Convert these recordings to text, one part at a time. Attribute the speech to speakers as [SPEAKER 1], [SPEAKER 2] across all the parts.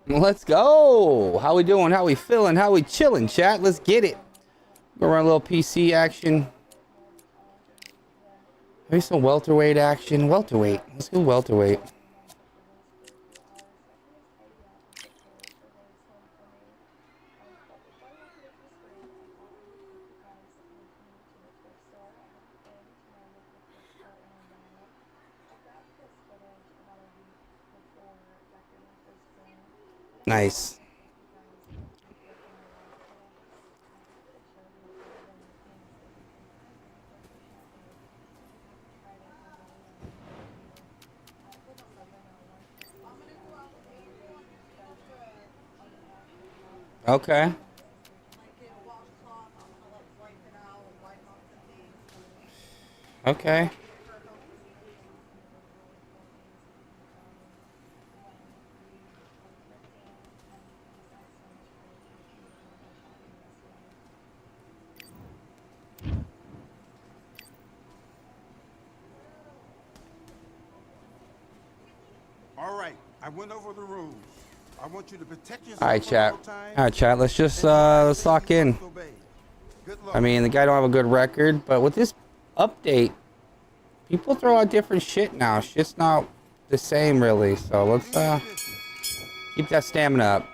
[SPEAKER 1] Let's go. How we doing? How we feeling? How we chilling, chat? Let's get it. Go run a little PC action. Maybe some welterweight action. Welterweight. Let's go welterweight. Nice. Okay. Okay.
[SPEAKER 2] All right, I went over the rules. I want you to protect yourself.
[SPEAKER 1] All right, chat.
[SPEAKER 2] All
[SPEAKER 1] All right, chat. Let's just let's lock in. I mean, the guy don't have a good record, but with this update, people throw out different shit now. Shit's not the same, really. So let's keep that stamina up.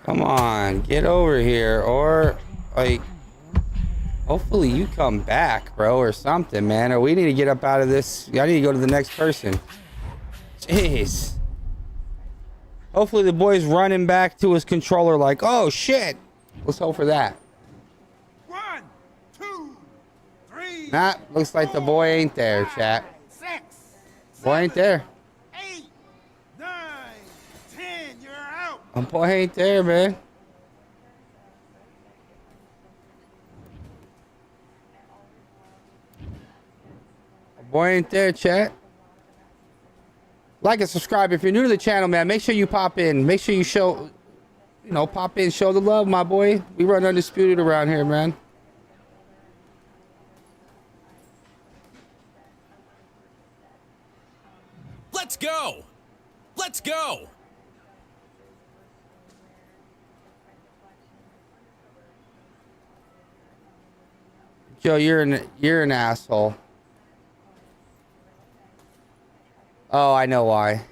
[SPEAKER 1] Come on, get over here, or like, hopefully you come back, bro, or something, man. Or we need to get up out of this. I need to go to the next person. Jeez. Hopefully the boy's running back to his controller like, oh shit. Let's hope for that.
[SPEAKER 2] 1, 2, 3.
[SPEAKER 1] Nah, looks like the boy ain't there, chat.
[SPEAKER 2] 6.
[SPEAKER 1] Boy ain't there.
[SPEAKER 2] 8, 9, 10. You're out.
[SPEAKER 1] The boy ain't there, man. The boy ain't there, chat. Like and subscribe if you're new to the channel, man. Make sure you pop in. Make sure you show, pop in, show the love, my boy. We run Undisputed around here, man.
[SPEAKER 3] Let's go. Let's go.
[SPEAKER 1] Joe, you're an asshole. Oh, I know why.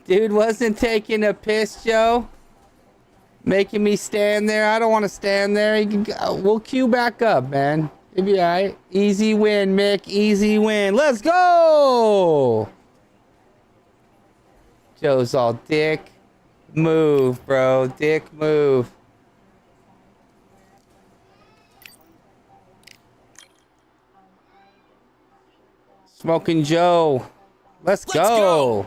[SPEAKER 1] Dude wasn't taking a piss, Joe. Making me stand there. I don't want to stand there. You can go. We'll queue back up, man. It'll be all right. Easy win, Mick. Easy win. Let's go. Joe's all dick. Move, bro. Dick move. Smoking Joe. Let's go.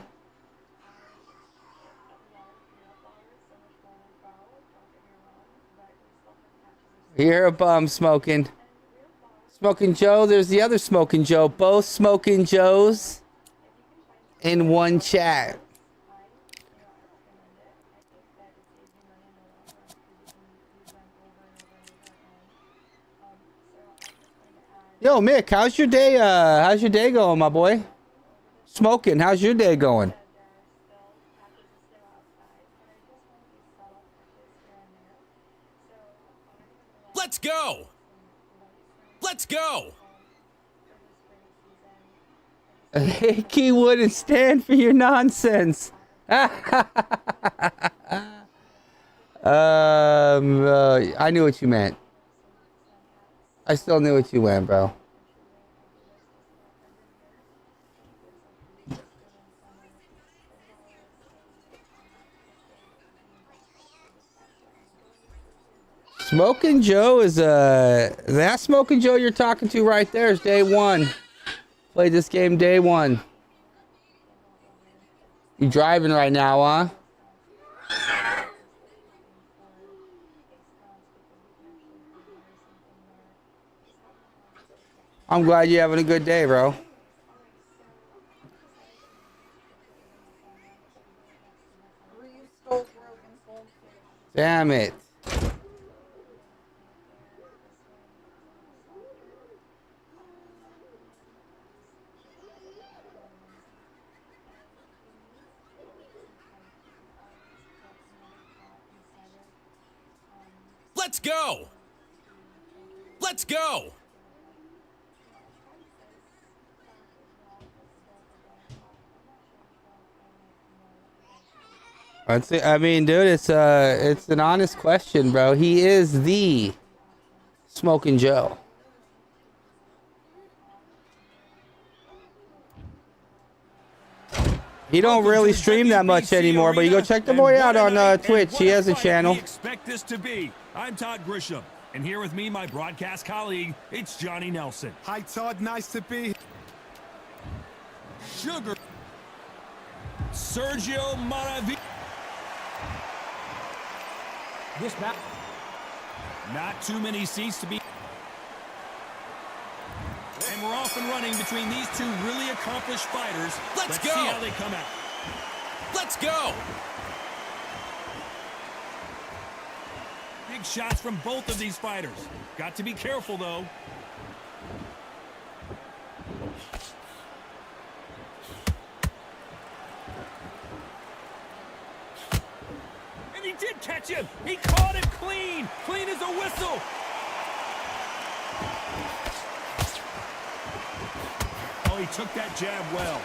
[SPEAKER 1] You're a bum, Smoking. Smoking Joe, there's the other Smoking Joe. Both Smoking Joes in one chat. Yo, Mick, how's your day going, my boy? Smoking, how's your day going?
[SPEAKER 3] Let's go. Let's go.
[SPEAKER 1] He wouldn't stand for your nonsense. I knew what you meant. I still knew what you went, bro. Smoking Joe is that Smoking Joe you're talking to right there is day one. Played this game day one. You driving right now, huh? I'm glad you're having a good day, bro. Damn it.
[SPEAKER 3] Let's go! Let's go!
[SPEAKER 1] I mean, dude, it's an honest question, bro. He is the Smoking Joe. He don't really stream that much anymore, but you go check the boy out on Twitch. He has a channel.
[SPEAKER 4] Expect this to be. I'm Todd Grisham, and here with me, my broadcast colleague, it's Johnny Nelson.
[SPEAKER 2] Hi, Todd. Nice to be.
[SPEAKER 4] Sugar. Sergio Maravi. This map. Not too many seats to be. And we're off and running between these two really accomplished fighters.
[SPEAKER 3] Let's go.
[SPEAKER 4] See how they come out.
[SPEAKER 3] Let's go!
[SPEAKER 4] Big shots from both of these fighters. Got to be careful, though. And he did catch him. He caught him clean. Clean as a whistle. Oh, he took that jab well.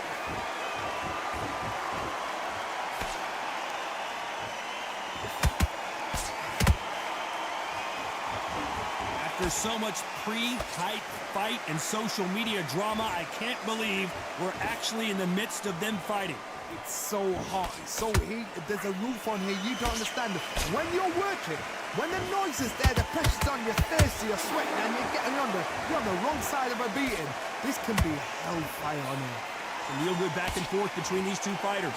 [SPEAKER 4] After so much pre-hype fight and social media drama, I can't believe we're actually in the midst of them fighting.
[SPEAKER 5] It's so hot, it's so heated, there's a roof on here, you don't understand. When you're working, when the noise is there, the pressure's on, you're thirsty, you're sweating, and you're on the wrong side of a beating. This can be hellfire on here.
[SPEAKER 4] A real good back and forth between these two fighters.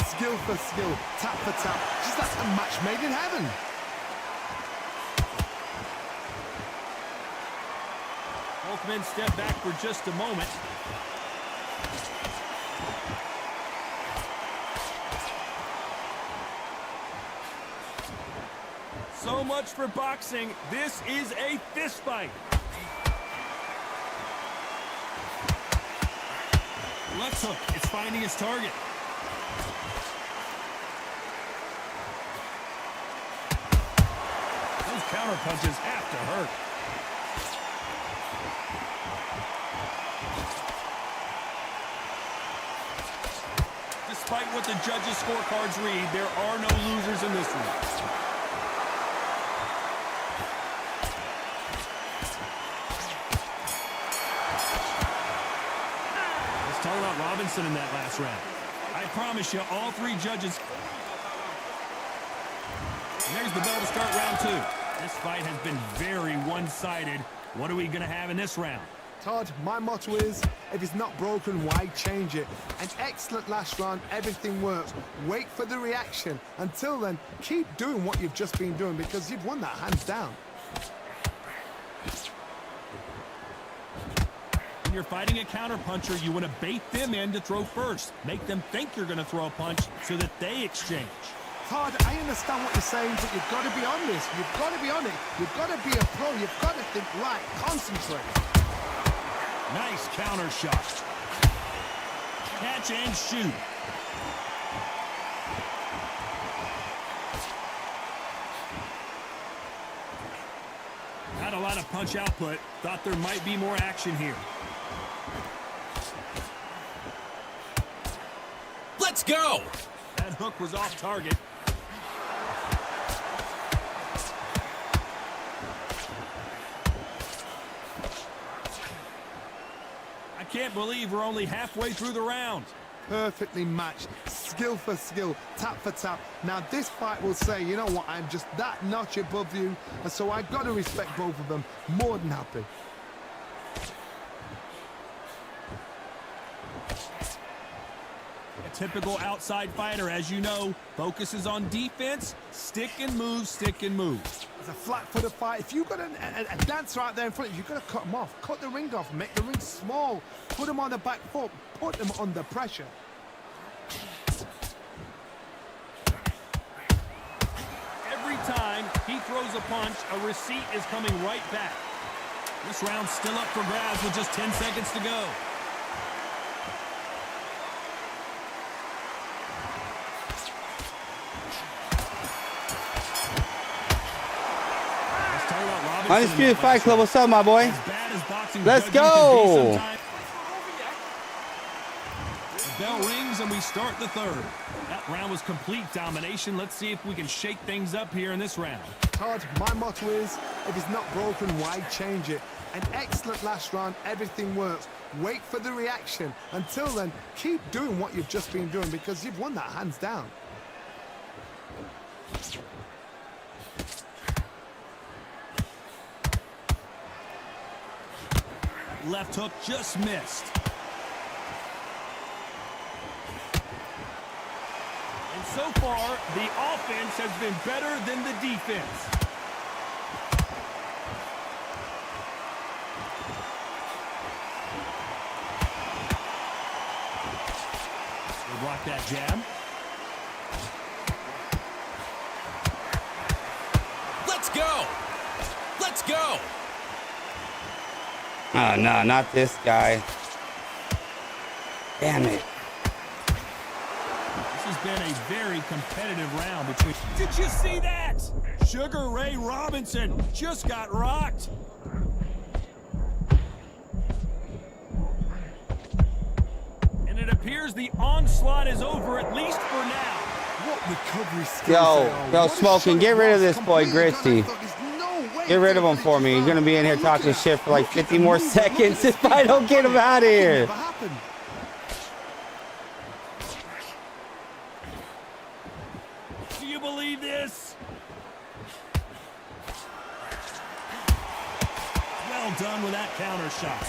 [SPEAKER 5] Skill for skill, tap for tap, just like a match made in heaven.
[SPEAKER 4] Both men step back for just a moment. So much for boxing. This is a fist fight. Left hook. It's finding its target. Those counter punches have to hurt. Despite what the judges' scorecards read, there are no losers in this one. Talk about Robinson in that last round. I promise you, all three judges. And there's the bell to start round two. This fight has been very one-sided. What are we going to have in this round?
[SPEAKER 5] Todd, my motto is, if it's not broken, why change it? An excellent last round, everything works. Wait for the reaction. Until then, keep doing what you've just been doing because you've won that hands down.
[SPEAKER 4] When you're fighting a counter-puncher, you want to bait them in to throw first. Make them think you're going to throw a punch so that they exchange.
[SPEAKER 5] Todd, I understand what you're saying, but you've got to be on this. You've got to be on it. You've got to be a pro. You've got to think right. Concentrate.
[SPEAKER 4] Nice counter shot. Catch and shoot. Not a lot of punch output. Thought there might be more action here.
[SPEAKER 3] Let's go!
[SPEAKER 4] That hook was off target. can't believe we're only halfway through the round.
[SPEAKER 5] Perfectly matched, skill for skill, tap for tap. Now this fight will say, you know what, I'm just that notch above you, and so I've got to respect both of them. More than happy.
[SPEAKER 4] A typical outside fighter, as you know, focuses on defense, stick and move, stick and move.
[SPEAKER 5] It's a flat-footed fight. If you've got a dancer out there in front of you, you've got to cut him off. Cut the ring off, make the ring small. Put him on the back foot, put him under pressure.
[SPEAKER 4] Every time he throws a punch, a receipt is coming right back. This round's still up for grabs with just 10 seconds to go.
[SPEAKER 1] Undisputed Fight Club, what's up, my boy? Let's go!
[SPEAKER 4] The bell rings and we start the third. That round was complete domination. Let's see if we can shake things up here in this round.
[SPEAKER 5] Todd, my motto is, if it's not broken, why change it? An excellent last round, everything works. Wait for the reaction. Until then, keep doing what you've just been doing because you've won that hands down.
[SPEAKER 4] Left hook just missed. And so far, the offense has been better than the defense. They block that jab.
[SPEAKER 3] Let's go! Let's go!
[SPEAKER 1] Oh, no, not this guy. Damn it.
[SPEAKER 4] This has been a very competitive round between... Did you see that? Sugar Ray Robinson just got rocked. And it appears the onslaught is over, at least for now.
[SPEAKER 5] What recovery skills
[SPEAKER 1] Yo, Smoking, get rid of this boy, Gritzy. Get rid of him for me. He's going to be in here talking shit for like 50 more seconds if I don't get him out of here.
[SPEAKER 4] Do you believe this? Well done with that counter shot.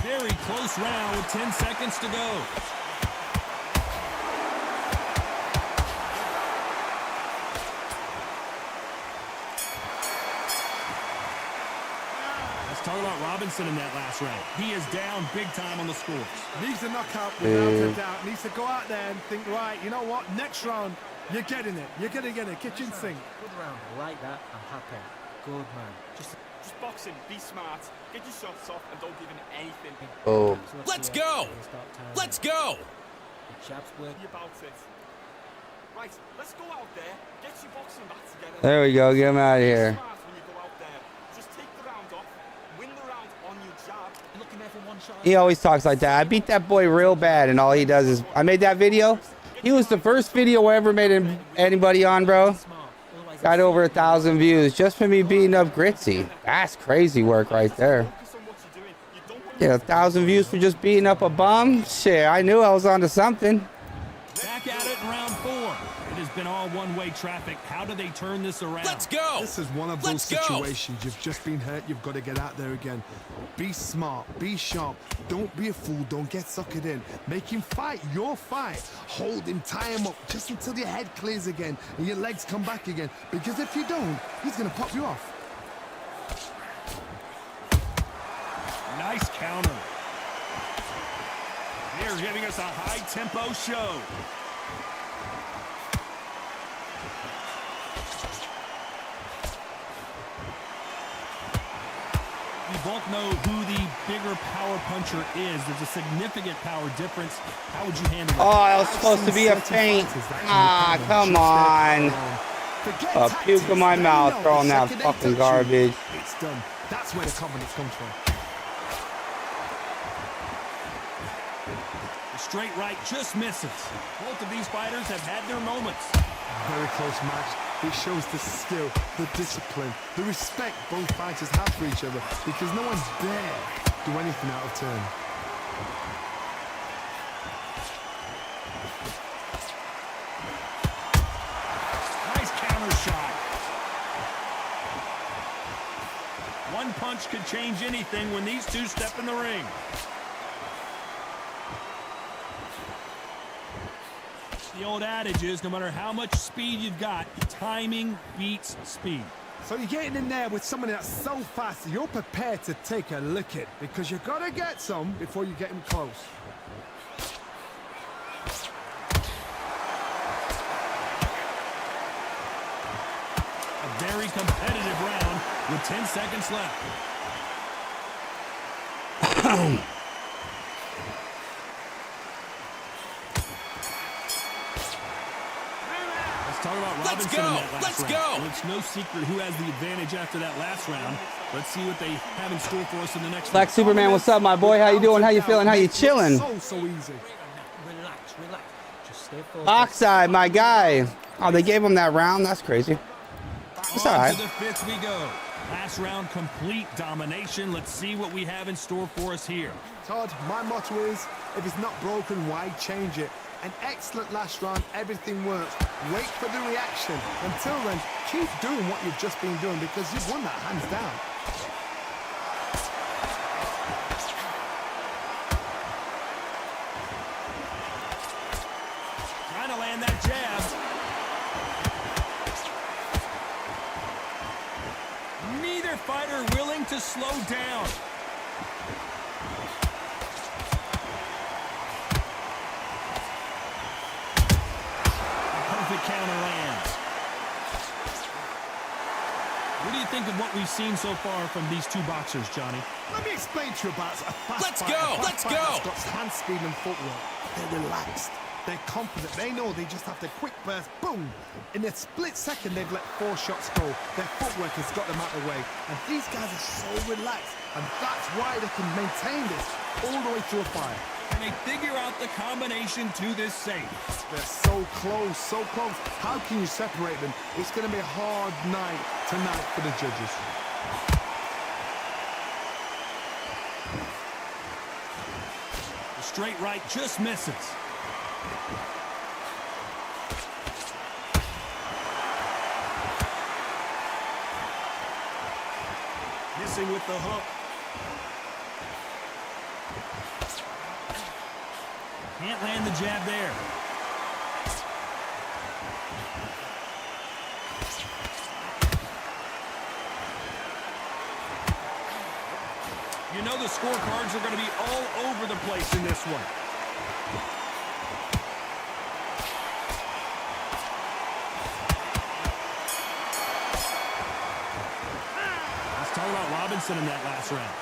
[SPEAKER 4] Very close round with 10 seconds to go. Talk about Robinson in that last round. He is down big time on the scores.
[SPEAKER 5] Needs a knockout without a doubt. Needs to go out there and think, right, you know what? Next round, you're getting it. You're going to get it. Kitchen sink.
[SPEAKER 6] Good round. I like that. I'm happy. Good man. Just
[SPEAKER 7] boxing. Be smart. Get your shots off and don't give him anything.
[SPEAKER 1] Oh.
[SPEAKER 3] Let's go! Let's go!
[SPEAKER 6] jabs work.
[SPEAKER 7] Be about it. Right, let's go out there. Get your boxing back together.
[SPEAKER 1] There we go. Get him out of here.
[SPEAKER 7] Smart when you go out there. Just take the round off. Win the round on your jab.
[SPEAKER 6] Looking there for one shot.
[SPEAKER 1] He always talks like that. I beat that boy real bad, and all he does is... I made that video. He was the first video I ever made anybody on, bro. Got over 1,000 views just for me beating up Gritzy. That's crazy work right there. Yeah, 1,000 views for just beating up a bum? Shit, I knew I was onto something.
[SPEAKER 4] Back at it in round 4. It has been all one-way traffic. How do they turn this around?
[SPEAKER 3] Let's go!
[SPEAKER 5] This is one of those situations. You've just been hurt. You've got to get out there again. Be smart. Be sharp. Don't be a fool. Don't get suckered in. Make him fight your fight. Hold him. Tie him up just until your head clears again and your legs come back again. Because if you don't, he's going to pop you off.
[SPEAKER 4] Nice counter. They're giving us a high-tempo show. We both know who the bigger power puncher is. There's a significant power difference. How would you handle that?
[SPEAKER 1] Oh, that was supposed to be a feint. Ah, come on. A puke in my mouth throwing that fucking garbage.
[SPEAKER 5] It's done. That's where the confidence comes from.
[SPEAKER 4] Straight right just misses. Both of these fighters have had their moments.
[SPEAKER 5] Very close match. It shows the skill, the discipline, the respect both fighters have for each other because no one's dare do anything out of turn.
[SPEAKER 4] Nice counter shot. One punch could change anything when these two step in the ring. The old adage is, no matter how much speed you've got, timing beats speed.
[SPEAKER 5] So you're getting in there with someone that's so fast, you're prepared to take a licking because you gotta get some before you get him close.
[SPEAKER 4] A very competitive round with 10 seconds left. Talk about Robinson in that last round. Well, it's no secret who has the advantage after that last round. Let's see what they have in store for us in the next
[SPEAKER 1] Black
[SPEAKER 4] round.
[SPEAKER 1] Superman, what's up, my boy? How you doing? How you feeling? How you chilling?
[SPEAKER 5] So easy.
[SPEAKER 6] Relax, relax. Just stay focused.
[SPEAKER 1] Oxide, my guy. Oh, they gave him that round. That's crazy. It's all
[SPEAKER 4] On
[SPEAKER 1] right.
[SPEAKER 4] to the fifth we go. Last round, complete domination. Let's see what we have in store for us here.
[SPEAKER 5] Todd, my motto is, if it's not broken, why change it? An excellent last round, everything works. Wait for the reaction. Until then, keep doing what you've just been doing because you've won that hands down.
[SPEAKER 4] Trying to land that jab. Neither fighter willing to slow down. Perfect counter lands. What do you think of what we've seen so far from these two boxers, Johnny?
[SPEAKER 5] Let me explain to you about a fast
[SPEAKER 3] Let's
[SPEAKER 5] fighter.
[SPEAKER 3] go,
[SPEAKER 5] A fast
[SPEAKER 3] let's
[SPEAKER 5] fighter
[SPEAKER 3] go.
[SPEAKER 5] that's got hand speed and footwork. They're relaxed. They're confident. They know they just have to quick burst, boom. In a split second, they've let 4 shots go. Their footwork has got them out of the way. And these guys are so relaxed. And that's why they can maintain this all the way through a fight.
[SPEAKER 4] Can they figure out the combination to this safe?
[SPEAKER 5] They're so close, so close. How can you separate them? It's going to be a hard night tonight for the judges.
[SPEAKER 4] The straight right just misses. Missing with the hook. Can't land the jab there. You know the scorecards are going to be all over the place in this one. Let's talk about Robinson in that last round.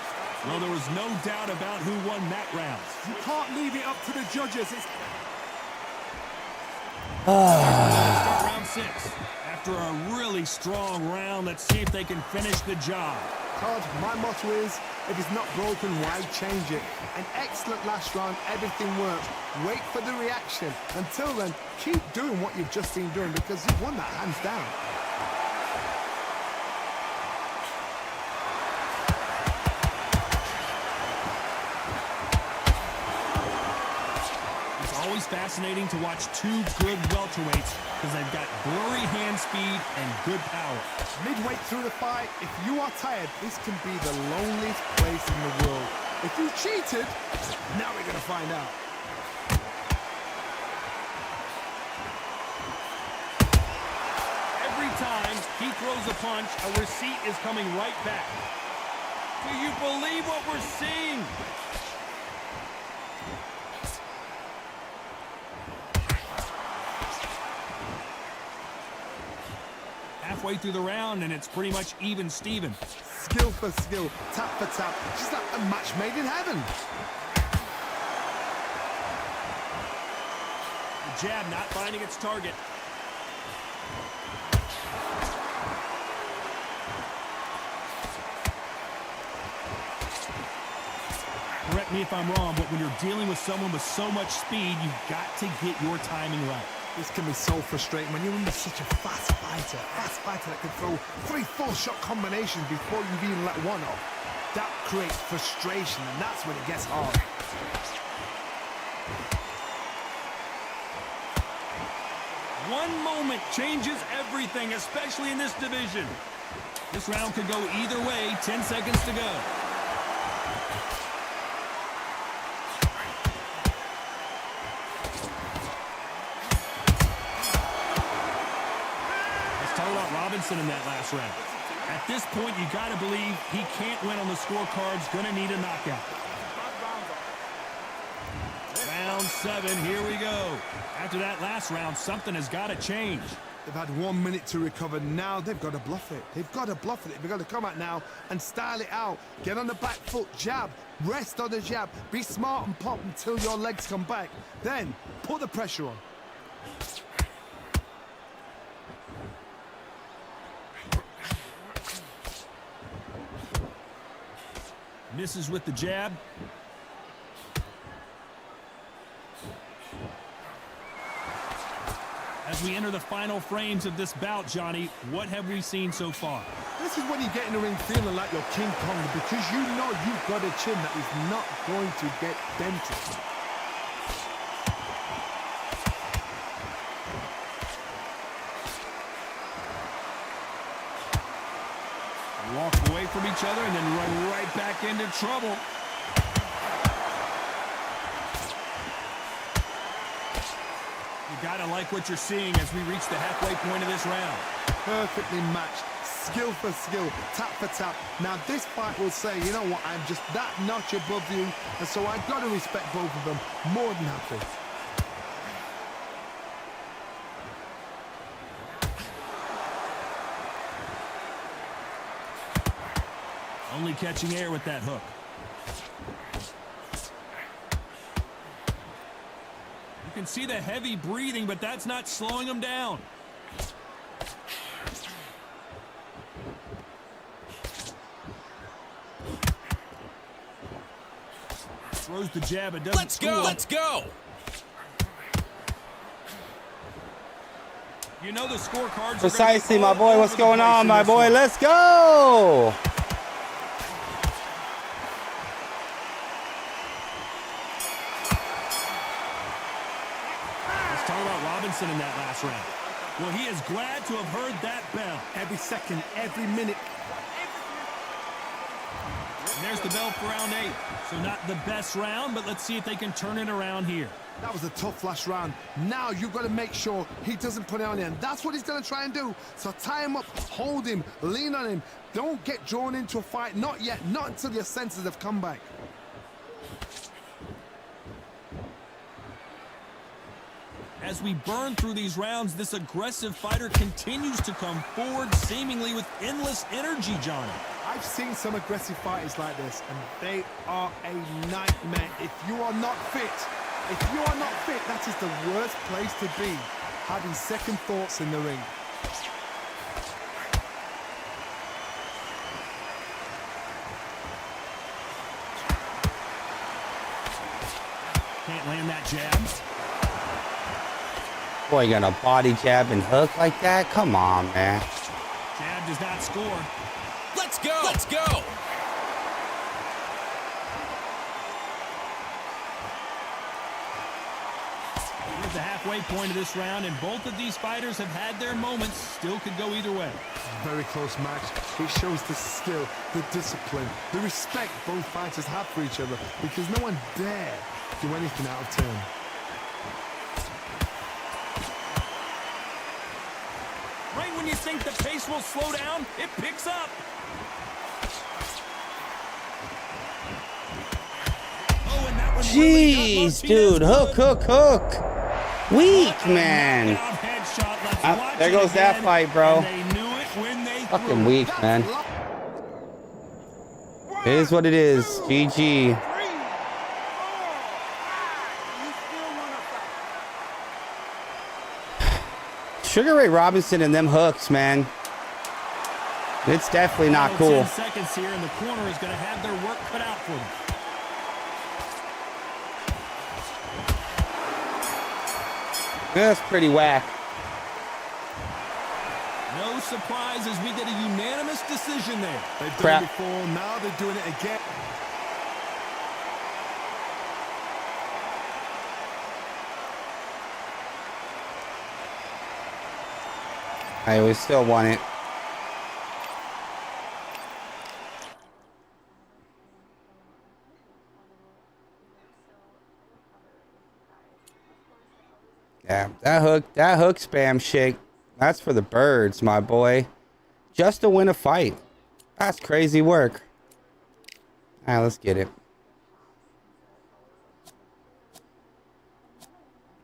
[SPEAKER 4] Well, there was no doubt about who won that round.
[SPEAKER 5] You can't leave it up to the judges. It's
[SPEAKER 4] Start round 6. After a really strong round, let's see if they can finish the job.
[SPEAKER 5] Todd, my motto is, if it's not broken, why change it? An excellent last round, everything works. Wait for the reaction. Until then, keep doing what you've just been doing because you've won that hands down.
[SPEAKER 4] It's always fascinating to watch two good welterweights because they've got blurry hand speed and good power.
[SPEAKER 5] Midway through the fight, if you are tired, this can be the loneliest place in the world. If you cheated, now we're going to find out.
[SPEAKER 4] Every time he throws a punch, a receipt is coming right back. Do you believe what we're seeing? Halfway through the round, and it's pretty much even Steven.
[SPEAKER 5] Skill for skill, tap for tap, just like a match made in heaven.
[SPEAKER 4] The jab not finding its target. Correct me if I'm wrong, but when you're dealing with someone with so much speed, you've got to get your timing right.
[SPEAKER 5] This can be so frustrating when you're under such a fast fighter that can throw 3-4 shot combinations before you've even let one off. That creates frustration, and that's when it gets hard.
[SPEAKER 4] One moment changes everything, especially in this division. This round could go either way. 10 seconds to go. Robinson in that last round. At this point, you got to believe he can't win on the scorecards. Going to need a knockout. Round 7, here we go. After that last round, something has got to change.
[SPEAKER 5] They've had 1 minute to recover. Now they've got to bluff it. They've got to bluff it. They've got to come out now and style it out. Get on the back foot, jab, rest on the jab. Be smart and pop until your legs come back. Then put the pressure on.
[SPEAKER 4] Misses with the jab. As we enter the final frames of this bout, Johnny, what have we seen so far?
[SPEAKER 5] This is when you get in the ring feeling like you're King Kong, because you know you've got a chin that is not going to get dented.
[SPEAKER 4] Walk away from each other and then run right back into trouble. You gotta like what you're seeing as we reach the halfway point of this round.
[SPEAKER 5] Perfectly matched, skill for skill, tap for tap. Now this fight will say, you know what, I'm just that notch above you, and so I've got to respect both of them more than happy.
[SPEAKER 4] Only catching air with that hook. You can see the heavy breathing, but that's not slowing him down. Throws the jab, it doesn't
[SPEAKER 3] Let's go! Let's go!
[SPEAKER 4] You know the scorecards.
[SPEAKER 1] Precisely, my boy. What's going on, my boy? Let's go!
[SPEAKER 4] In that last round. Well, he is glad to have heard that bell.
[SPEAKER 5] Every second, every minute.
[SPEAKER 4] And there's the bell for round 8. So not the best round, but let's see if they can turn it around here.
[SPEAKER 5] That was a tough last round. Now you've got to make sure he doesn't put it on him. That's what he's going to try and do. So tie him up, hold him, lean on him. Don't get drawn into a fight. Not yet. Not until your senses have come back.
[SPEAKER 4] As we burn through these rounds, this aggressive fighter continues to come forward, seemingly with endless energy, Johnny.
[SPEAKER 5] I've seen some aggressive fighters like this, and they are a nightmare. If you are not fit, that is the worst place to be, having second thoughts in the ring.
[SPEAKER 4] Can't land that jab.
[SPEAKER 1] Boy, you gonna body jab and hook like that? Come on, man.
[SPEAKER 4] Jab does not score.
[SPEAKER 3] Let's go! Let's go!
[SPEAKER 4] We're at the halfway point of this round, and both of these fighters have had their moments. Still could go either way.
[SPEAKER 5] Very close match. It shows the skill, the discipline, the respect both fighters have for each other, because no one dare do anything out of turn.
[SPEAKER 4] Right when you think the pace will slow down, it picks up. Oh, and that one
[SPEAKER 1] Jeez, dude. Hook. Weak, man. There goes that fight, bro. Fucking weak, man. It is what it is. GG. Sugar Ray Robinson and them hooks, man. It's definitely not cool.
[SPEAKER 4] 10 seconds here, and the corner is going to have their work cut out for them.
[SPEAKER 1] That's pretty whack.
[SPEAKER 4] No surprises. We get a unanimous decision there.
[SPEAKER 5] They've done
[SPEAKER 1] Crap.
[SPEAKER 5] it before, now they're doing it again.
[SPEAKER 1] We still won it. Yeah, that hook spam shake, that's for the birds, my boy. Just to win a fight. That's crazy work. All right, let's get it.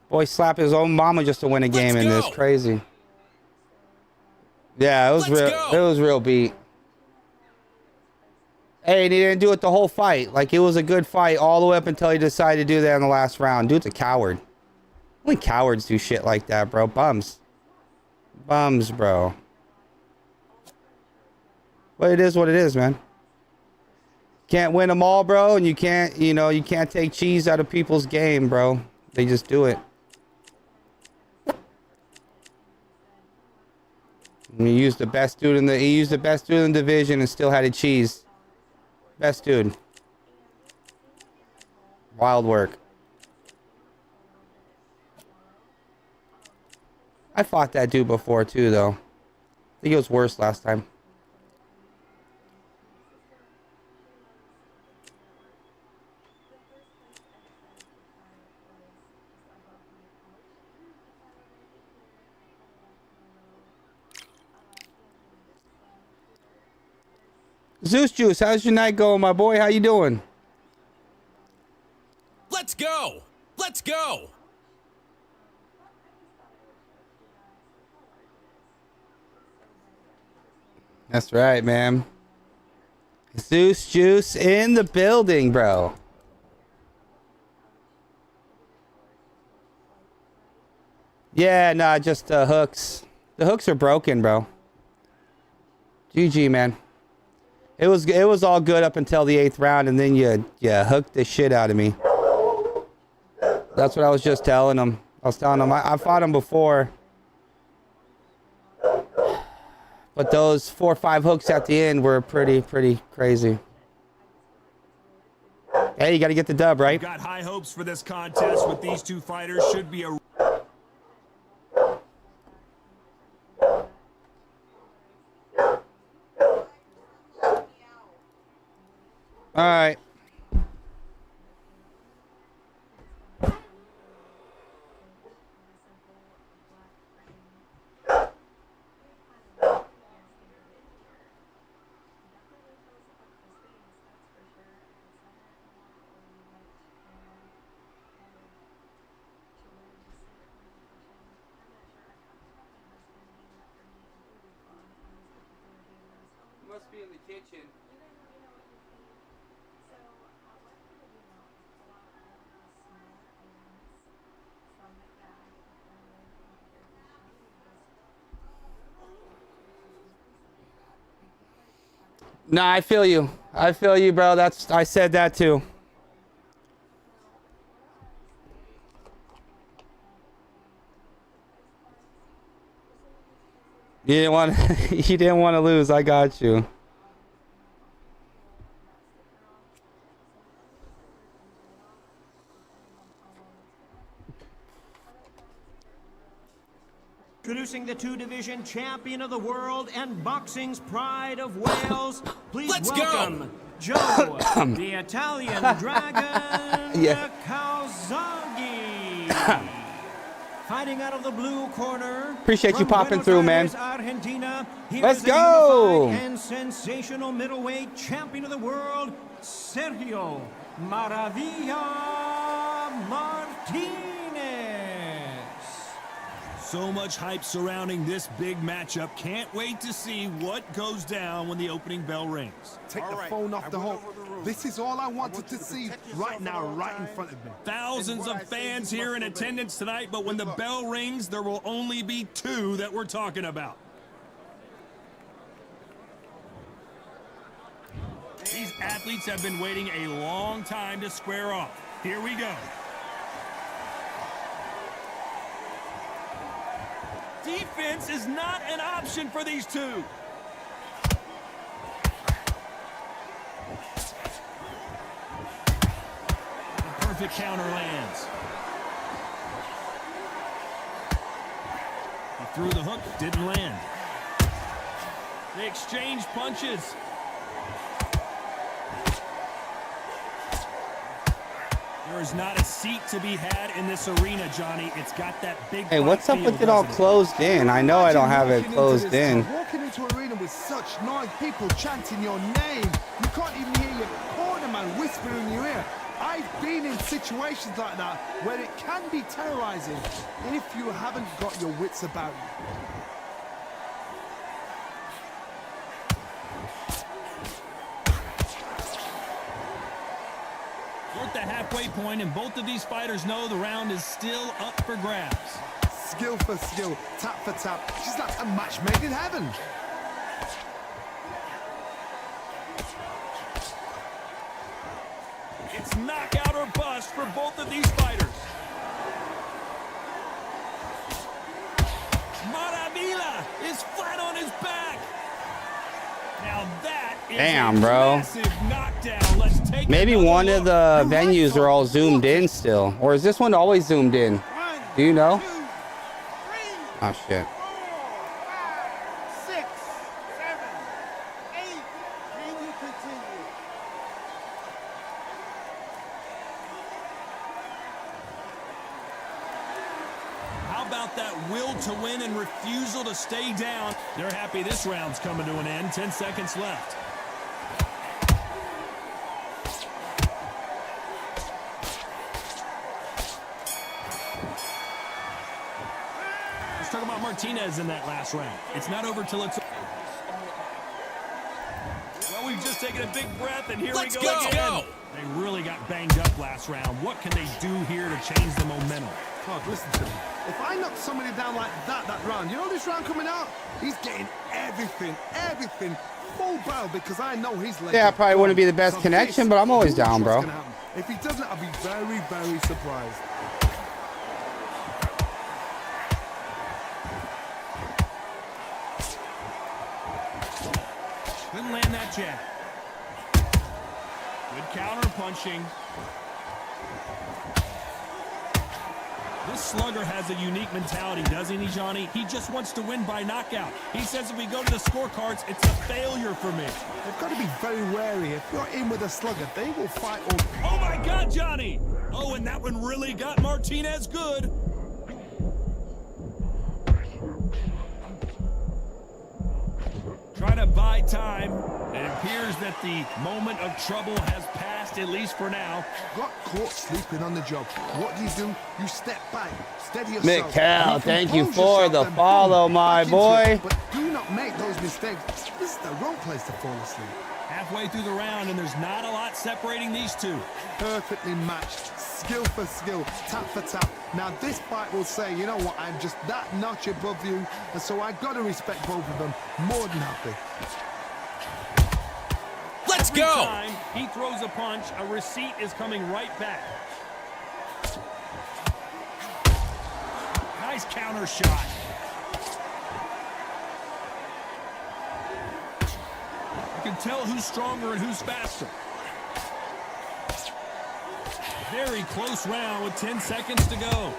[SPEAKER 1] Boy slap his own mama just to win a game in this. Crazy. Yeah, it was real. It was real beat. Hey, and he didn't do it the whole fight. Like, it was a good fight all the way up until he decided to do that in the last round. Dude's a coward. Only cowards do shit like that, bro. Bums. Bums, bro. But it is what it is, man. Can't win them all, bro, and you can't, you know, you can't take cheese out of people's game, bro. They just do it. And he used the best dude in the division and still had a cheese. Best dude. Wild work. I fought that dude before too, though. I think it was worse last time. Zeus Juice, how's your night going, my boy? How you doing?
[SPEAKER 3] Let's go. Let's go.
[SPEAKER 1] That's right, man. Zeus Juice in the building, bro. Yeah, nah, just hooks. The hooks are broken, bro. GG, man. It was all good up until the 8th round, and then you hooked the shit out of me. That's what I was just telling him. I was telling him I fought him before. But those 4 or 5 hooks at the end were pretty crazy. Hey, you got to get the dub, right?
[SPEAKER 4] Got high hopes for this contest with these two fighters. Should be a...
[SPEAKER 1] All right. Must be in the kitchen. Nah, I feel you. I feel you, bro. I said that too. You didn't want to lose. I got you.
[SPEAKER 8] Introducing the two-division champion of the world and boxing's pride of Wales. Please welcome Joe, the Italian Dragon Calzaghe. Fighting out of the blue corner.
[SPEAKER 1] Appreciate you popping through, man.
[SPEAKER 8] Argentina,
[SPEAKER 1] Let's go.
[SPEAKER 8] And sensational middleweight champion of the world, Sergio Maravilla Martinez.
[SPEAKER 4] So much hype surrounding this big matchup. Can't wait to see what goes down when the opening bell rings.
[SPEAKER 5] Take the phone off the hook. This is all I wanted to see right now, right in front of me.
[SPEAKER 4] Thousands of fans here in attendance tonight, but when the bell rings, there will only be 2 that we're talking about. These athletes have been waiting a long time to square off. Here we go. defense is not an option for these two. The perfect counter lands. He threw the hook, didn't land. They exchange punches. There is not a seat to be had in this arena, Johnny. It's got that big.
[SPEAKER 1] Hey, what's up with it all closed in? I know I don't have it closed in.
[SPEAKER 5] Walking into an arena with such noise, people chanting your name. You can't even hear your cornerman whispering in your ear. I've been in situations like that where it can be terrorizing if you haven't got your wits about you.
[SPEAKER 4] We're at the halfway point, and both of these fighters know the round is still up for grabs.
[SPEAKER 5] Skill for skill, tap for tap. She's like a match made in heaven.
[SPEAKER 4] It's knockout or bust for both of these fighters. Maravilla is flat on his back. Now that is
[SPEAKER 1] Damn,
[SPEAKER 4] a
[SPEAKER 1] bro.
[SPEAKER 4] massive knockdown. Let's take
[SPEAKER 1] Maybe
[SPEAKER 4] another
[SPEAKER 1] one of
[SPEAKER 4] look.
[SPEAKER 1] the venues are all zoomed in still. Or is this one always zoomed in? Do you know? Oh, shit.
[SPEAKER 2] 6, 7, 8. Can you continue?
[SPEAKER 4] How about that will to win and refusal to stay down? They're happy this round's coming to an end. 10 seconds left. Let's talk about Martinez in that last round. It's not over till it's... Well, we've just taken a big breath, and here we go again. They really got banged up last round. What can they do here to change the momentum?
[SPEAKER 5] Todd, listen to me. If I knock somebody down like that round, you know this round coming out? He's getting everything, full barrel because I know he's like.
[SPEAKER 1] Yeah, probably wouldn't be the best connection, but I'm always down, bro.
[SPEAKER 5] If he doesn't, I'll be very, very surprised.
[SPEAKER 4] Couldn't land that jab. Good counter punching. This slugger has a unique mentality, doesn't he, Johnny? He just wants to win by knockout. He says if we go to the scorecards, it's a failure for me.
[SPEAKER 5] They've got to be very wary. If you're in with a slugger, they will fight all.
[SPEAKER 4] Oh, my God, Johnny! Oh, and that one really got Martinez good. Trying to buy time. It appears that the moment of trouble has passed, at least for now.
[SPEAKER 5] Got caught sleeping on the job. What do? You step back, steady yourself.
[SPEAKER 1] Mikkel, thank you
[SPEAKER 5] compose
[SPEAKER 1] for
[SPEAKER 5] yourself,
[SPEAKER 1] the
[SPEAKER 5] then
[SPEAKER 1] follow,
[SPEAKER 5] boom,
[SPEAKER 1] my
[SPEAKER 5] back into
[SPEAKER 1] boy.
[SPEAKER 5] it. But do not make those mistakes. This is the wrong place to fall asleep.
[SPEAKER 4] Halfway through the round, and there's not a lot separating these two.
[SPEAKER 5] Perfectly matched, skill for skill, tap for tap. Now this fight will say, you know what, I'm just that notch above you, and so I got to respect both of them more than happy.
[SPEAKER 3] Let's
[SPEAKER 4] Every
[SPEAKER 3] go!
[SPEAKER 4] time he throws a punch, a receipt is coming right back. Nice counter shot. You can tell who's stronger and who's faster. Very close round with 10 seconds to go.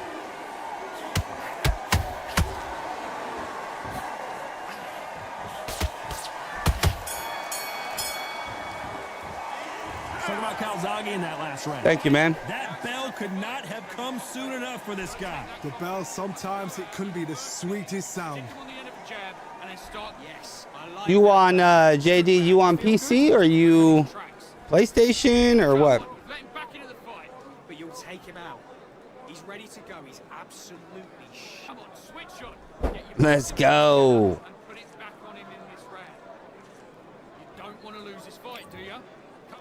[SPEAKER 4] Talk about Calzaghe in that last round.
[SPEAKER 1] Thank you, man.
[SPEAKER 4] That bell could not have come soon enough for this guy.
[SPEAKER 5] The bell, sometimes it can be the sweetest sound.
[SPEAKER 1] You on JD? You on PC or you PlayStation or what?
[SPEAKER 7] Let him back into the fight, but you'll take him out. He's ready to go. He's absolutely Come on, switch on. Get your
[SPEAKER 1] Let's go.
[SPEAKER 7] and put it back on him in this round. You don't want to lose this fight, do you? Come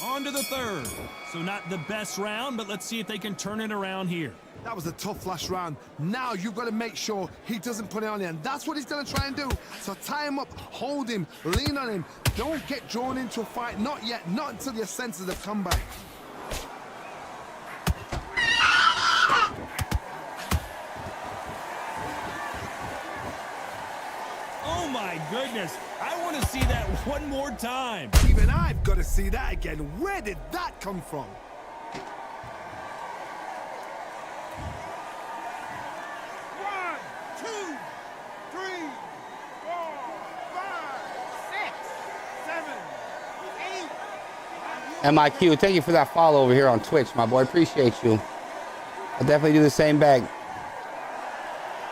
[SPEAKER 7] on.
[SPEAKER 4] On to the third. So not the best round, but let's see if they can turn it around here.
[SPEAKER 5] That was a tough last round. Now you've got to make sure he doesn't put it on you, and that's what he's going to try and do. So tie him up, hold him, lean on him. Don't get drawn into a fight. Not yet. Not until your senses have come back.
[SPEAKER 4] goodness. I want to see that one more time.
[SPEAKER 5] Even I've got to see that again. Where did that come from?
[SPEAKER 2] One, two, three, 4, 5, 6, 7, 8.
[SPEAKER 1] MIQ, thank you for that follow over here on Twitch, my boy. Appreciate you. I'll definitely do the same back.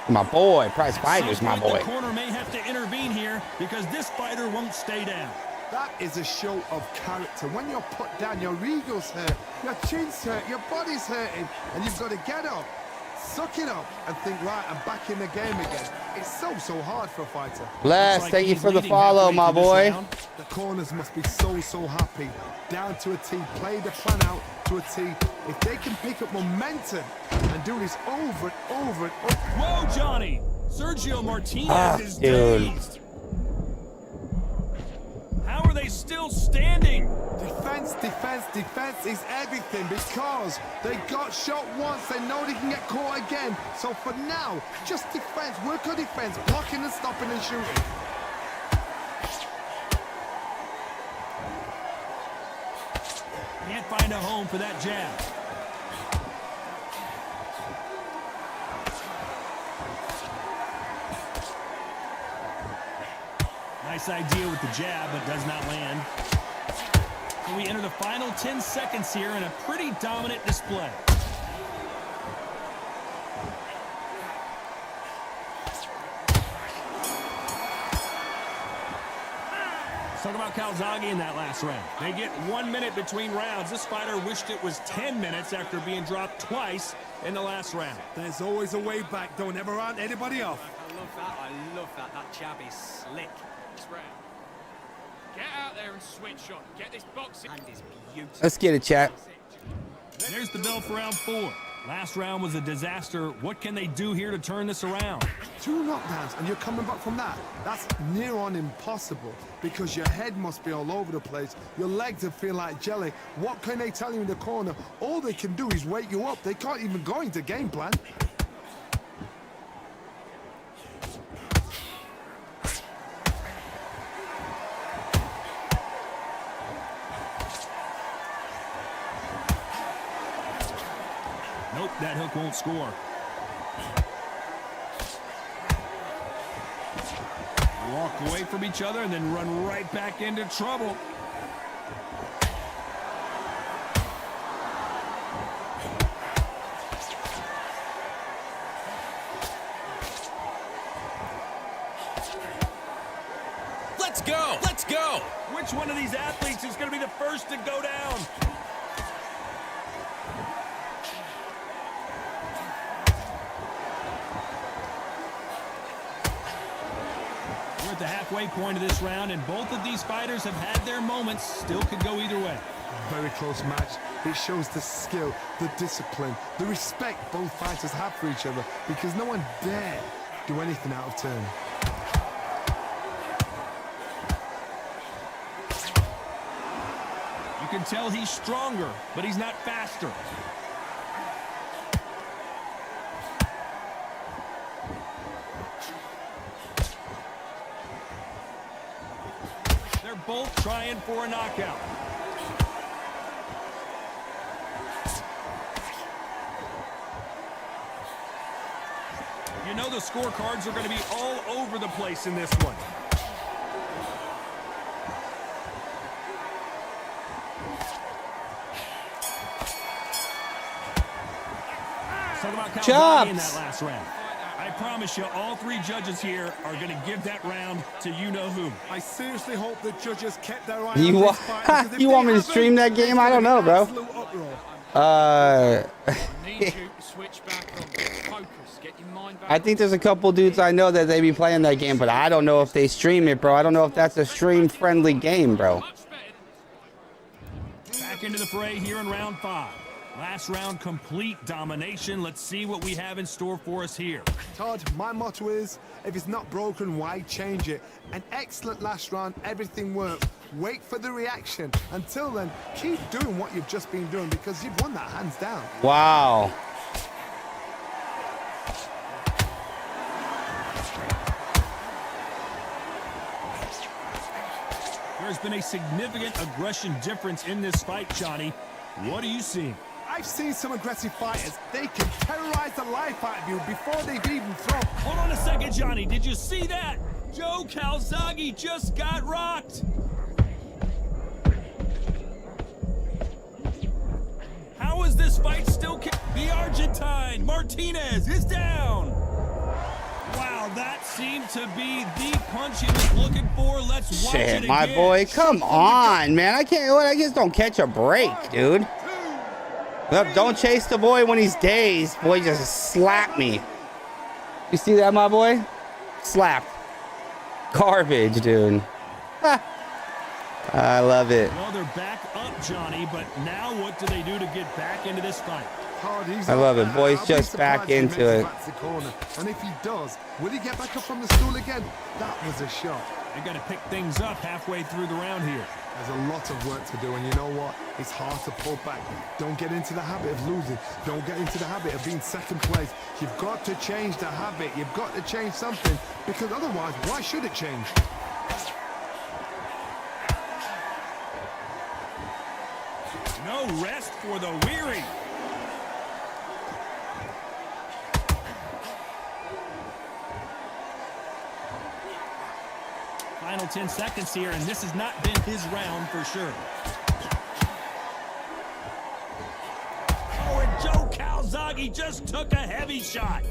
[SPEAKER 1] My boy, Prize Fighters, my boy.
[SPEAKER 4] The corner may have to intervene here because this fighter won't stay down.
[SPEAKER 5] That is a show of character. When you're put down, your ego's hurt, your chin's hurt, your body's hurting, and you've got to get up, suck it up, and think, right, I'm back in the game again. It's so hard for a fighter.
[SPEAKER 1] Bless, thank you for the follow, my boy.
[SPEAKER 5] The corners must be so happy. Down to a T, play the plan out to a T. If they can pick up momentum and do this over and over and over.
[SPEAKER 4] Whoa, Johnny! Sergio Martinez is
[SPEAKER 1] dude.
[SPEAKER 4] dazed. How are they still standing?
[SPEAKER 5] Defense is everything because they got shot once. They know they can get caught again. So for now, just defense. Work on defense, blocking and stopping and shooting.
[SPEAKER 4] Can't find a home for that jab. Nice idea with the jab, but does not land. So we enter the final 10 seconds here in a pretty dominant display. Talk about Calzaghe in that last round. They get 1 minute between rounds. This fighter wished it was 10 minutes after being dropped twice in the last round.
[SPEAKER 5] There's always a way back. Don't ever round anybody off.
[SPEAKER 7] I love that. I love that. That jab is slick. This round. Get out there and switch on. Get this boxing. And is beautiful.
[SPEAKER 1] Let's get it, chat.
[SPEAKER 4] There's the bell for round 4. Last round was a disaster. What can they do here to turn this around?
[SPEAKER 5] 2 knockdowns and you're coming back from that. That's near on impossible because your head must be all over the place. Your legs will feel like jelly. What can they tell you in the corner? All they can do is wake you up. They can't even go into game plan.
[SPEAKER 4] Nope, that hook won't score. Walk away from each other and then run right back into trouble.
[SPEAKER 3] Let's go! Let's go!
[SPEAKER 4] Which one of these athletes is going to be the first to go down? We're at the halfway point of this round, and both of these fighters have had their moments. Still could go either way.
[SPEAKER 5] Very close match. It shows the skill, the discipline, the respect both fighters have for each other because no one dare do anything out of turn.
[SPEAKER 4] You can tell he's stronger, but he's not faster. They're both trying for a knockout. You know the scorecards are going to be all over the place in this one. Talk about Calzaghe in that last round. I promise you, all 3 judges here are going to give that round to you-know-who.
[SPEAKER 5] I seriously hope the judges kept their eye
[SPEAKER 1] You
[SPEAKER 5] on
[SPEAKER 1] want
[SPEAKER 5] this fight, because if
[SPEAKER 1] you
[SPEAKER 5] they
[SPEAKER 1] want me to
[SPEAKER 5] haven't,
[SPEAKER 1] stream that game? I don't know, bro.
[SPEAKER 5] absolute uproar.
[SPEAKER 7] I need you to switch back on. Focus. Get your mind back.
[SPEAKER 1] I think there's a couple dudes I know that they be playing that game, but I don't know if they stream it, bro. I don't know if that's a stream-friendly game, bro.
[SPEAKER 7] Much better.
[SPEAKER 4] Back into the fray here in round 5. Last round, complete domination. Let's see what we have in store for us here.
[SPEAKER 5] Todd, my motto is, if it's not broken, why change it? An excellent last round, everything worked. Wait for the reaction. Until then, keep doing what you've just been doing because you've won that hands down.
[SPEAKER 1] Wow.
[SPEAKER 4] There's been a significant aggression difference in this fight, Johnny. What are you seeing?
[SPEAKER 5] I've seen some aggressive fighters. They can terrorize the life out of you before they've even thrown.
[SPEAKER 4] Hold on a second, Johnny. Did you see that? Joe Calzaghe just got rocked. How is this fight still? The Argentine Martinez is down. Wow, that seemed to be the punch he was looking for. Let's watch it
[SPEAKER 1] Shit, my
[SPEAKER 4] again.
[SPEAKER 1] boy, come on, man. I can't. I just don't catch a break, dude. Look, don't chase the boy when he's dazed. Boy, just slap me. You see that, my boy? Slapped. Garbage, dude. I love it.
[SPEAKER 4] Well, they're back up, Johnny, but now what do they do to get back into this fight?
[SPEAKER 1] I love it. Boy's just back into it.
[SPEAKER 5] And if he does, will he get back up from the stool again? That was a shot.
[SPEAKER 4] They got to pick things up halfway through the round here.
[SPEAKER 5] There's a lot of work to do, and you know what? It's hard to pull back. Don't get into the habit of losing. Don't get into the habit of being second place. You've got to change the habit. You've got to change something, because otherwise, why should it change?
[SPEAKER 4] No rest for the weary. Final 10 seconds here, and this has not been his round for sure. Oh, and Joe Calzaghe just took a heavy shot.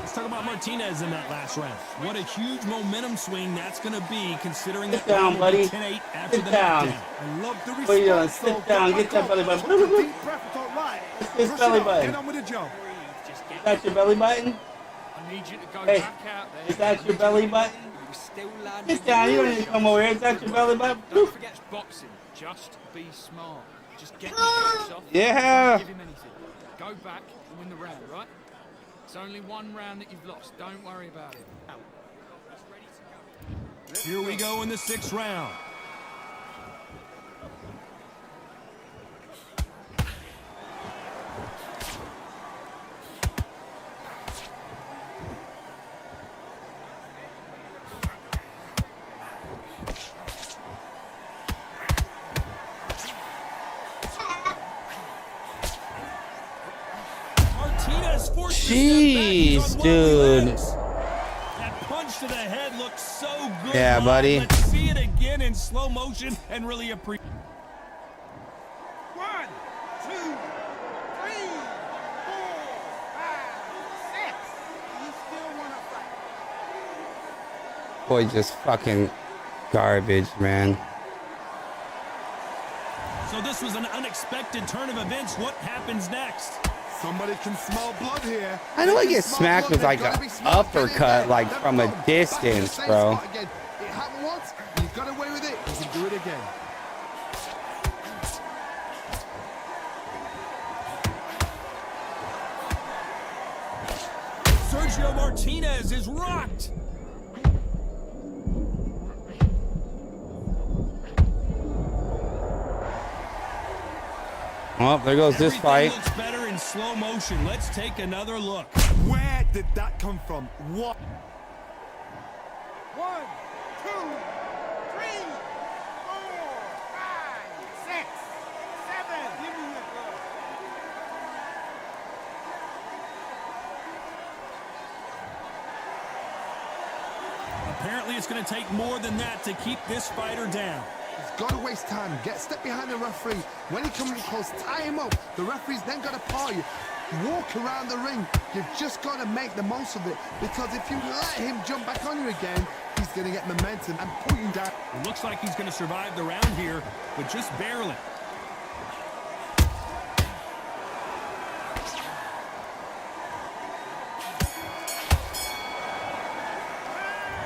[SPEAKER 4] Let's talk about Martinez in that last round. What a huge momentum swing that's going to be, considering that
[SPEAKER 1] down, buddy.
[SPEAKER 4] 10-8 after the
[SPEAKER 1] down.
[SPEAKER 4] knockdown.
[SPEAKER 5] I love the response.
[SPEAKER 1] What are you doing? Sit down. Get that belly button.
[SPEAKER 5] Deep breath, don't lie.
[SPEAKER 1] This
[SPEAKER 5] Brush
[SPEAKER 1] belly
[SPEAKER 5] it up.
[SPEAKER 1] button.
[SPEAKER 5] Get on with the job.
[SPEAKER 7] Just get
[SPEAKER 1] Is that your belly button?
[SPEAKER 7] I need you to go
[SPEAKER 1] Hey,
[SPEAKER 7] back out there.
[SPEAKER 1] is that your belly button?
[SPEAKER 7] You're still landing.
[SPEAKER 1] Sit down. You don't need to come over here. Is that your belly button?
[SPEAKER 7] Don't forget it's boxing. Just be smart. Just get your shots off.
[SPEAKER 1] Yeah.
[SPEAKER 7] Don't give him anything. Go back and win the round, right? It's only one round that you've lost. Don't worry about it. Out. He's ready to go.
[SPEAKER 4] Here we go in the 6th round. Martinez forced
[SPEAKER 1] Jeez, dude.
[SPEAKER 4] That punch to the head looks so good.
[SPEAKER 1] Yeah,
[SPEAKER 4] Ron.
[SPEAKER 1] buddy.
[SPEAKER 4] Let's see it again in slow motion and really appreciate.
[SPEAKER 2] 1, 2, 3, 4, 5, 6. You still want to fight?
[SPEAKER 1] Boy, just fucking garbage, man.
[SPEAKER 4] So this was an unexpected turn of events. What happens next?
[SPEAKER 5] Somebody can smell blood here.
[SPEAKER 1] I know
[SPEAKER 5] They
[SPEAKER 1] I
[SPEAKER 5] can
[SPEAKER 1] get
[SPEAKER 5] smell
[SPEAKER 1] smacked
[SPEAKER 5] blood.
[SPEAKER 1] with
[SPEAKER 5] They've
[SPEAKER 1] like
[SPEAKER 5] gotta
[SPEAKER 1] an
[SPEAKER 5] be smart. Get in
[SPEAKER 1] uppercut,
[SPEAKER 5] there.
[SPEAKER 1] like
[SPEAKER 5] Let
[SPEAKER 1] from
[SPEAKER 5] them
[SPEAKER 1] a
[SPEAKER 5] go. Back to the
[SPEAKER 1] distance,
[SPEAKER 5] same
[SPEAKER 1] bro.
[SPEAKER 5] spot again. It happened once. You got away with it. You can do it again.
[SPEAKER 4] Sergio Martinez is rocked.
[SPEAKER 1] Well, there goes this
[SPEAKER 4] Everything
[SPEAKER 1] fight.
[SPEAKER 4] looks better in slow motion. Let's take another look.
[SPEAKER 5] Where did that come from? What?
[SPEAKER 2] 1, 2, 3, 4, 5, 6, 7. Give me your glove.
[SPEAKER 4] Apparently, it's going to take more than that to keep this fighter down.
[SPEAKER 5] He's got to waste time. Get step behind the referee. When he comes in close, tie him up. The referee's then got to paw you. Walk around the ring. You've just got to make the most of it. Because if you let him jump back on you again, he's going to get momentum and pull you down.
[SPEAKER 4] It looks like he's going to survive the round here, but just barely.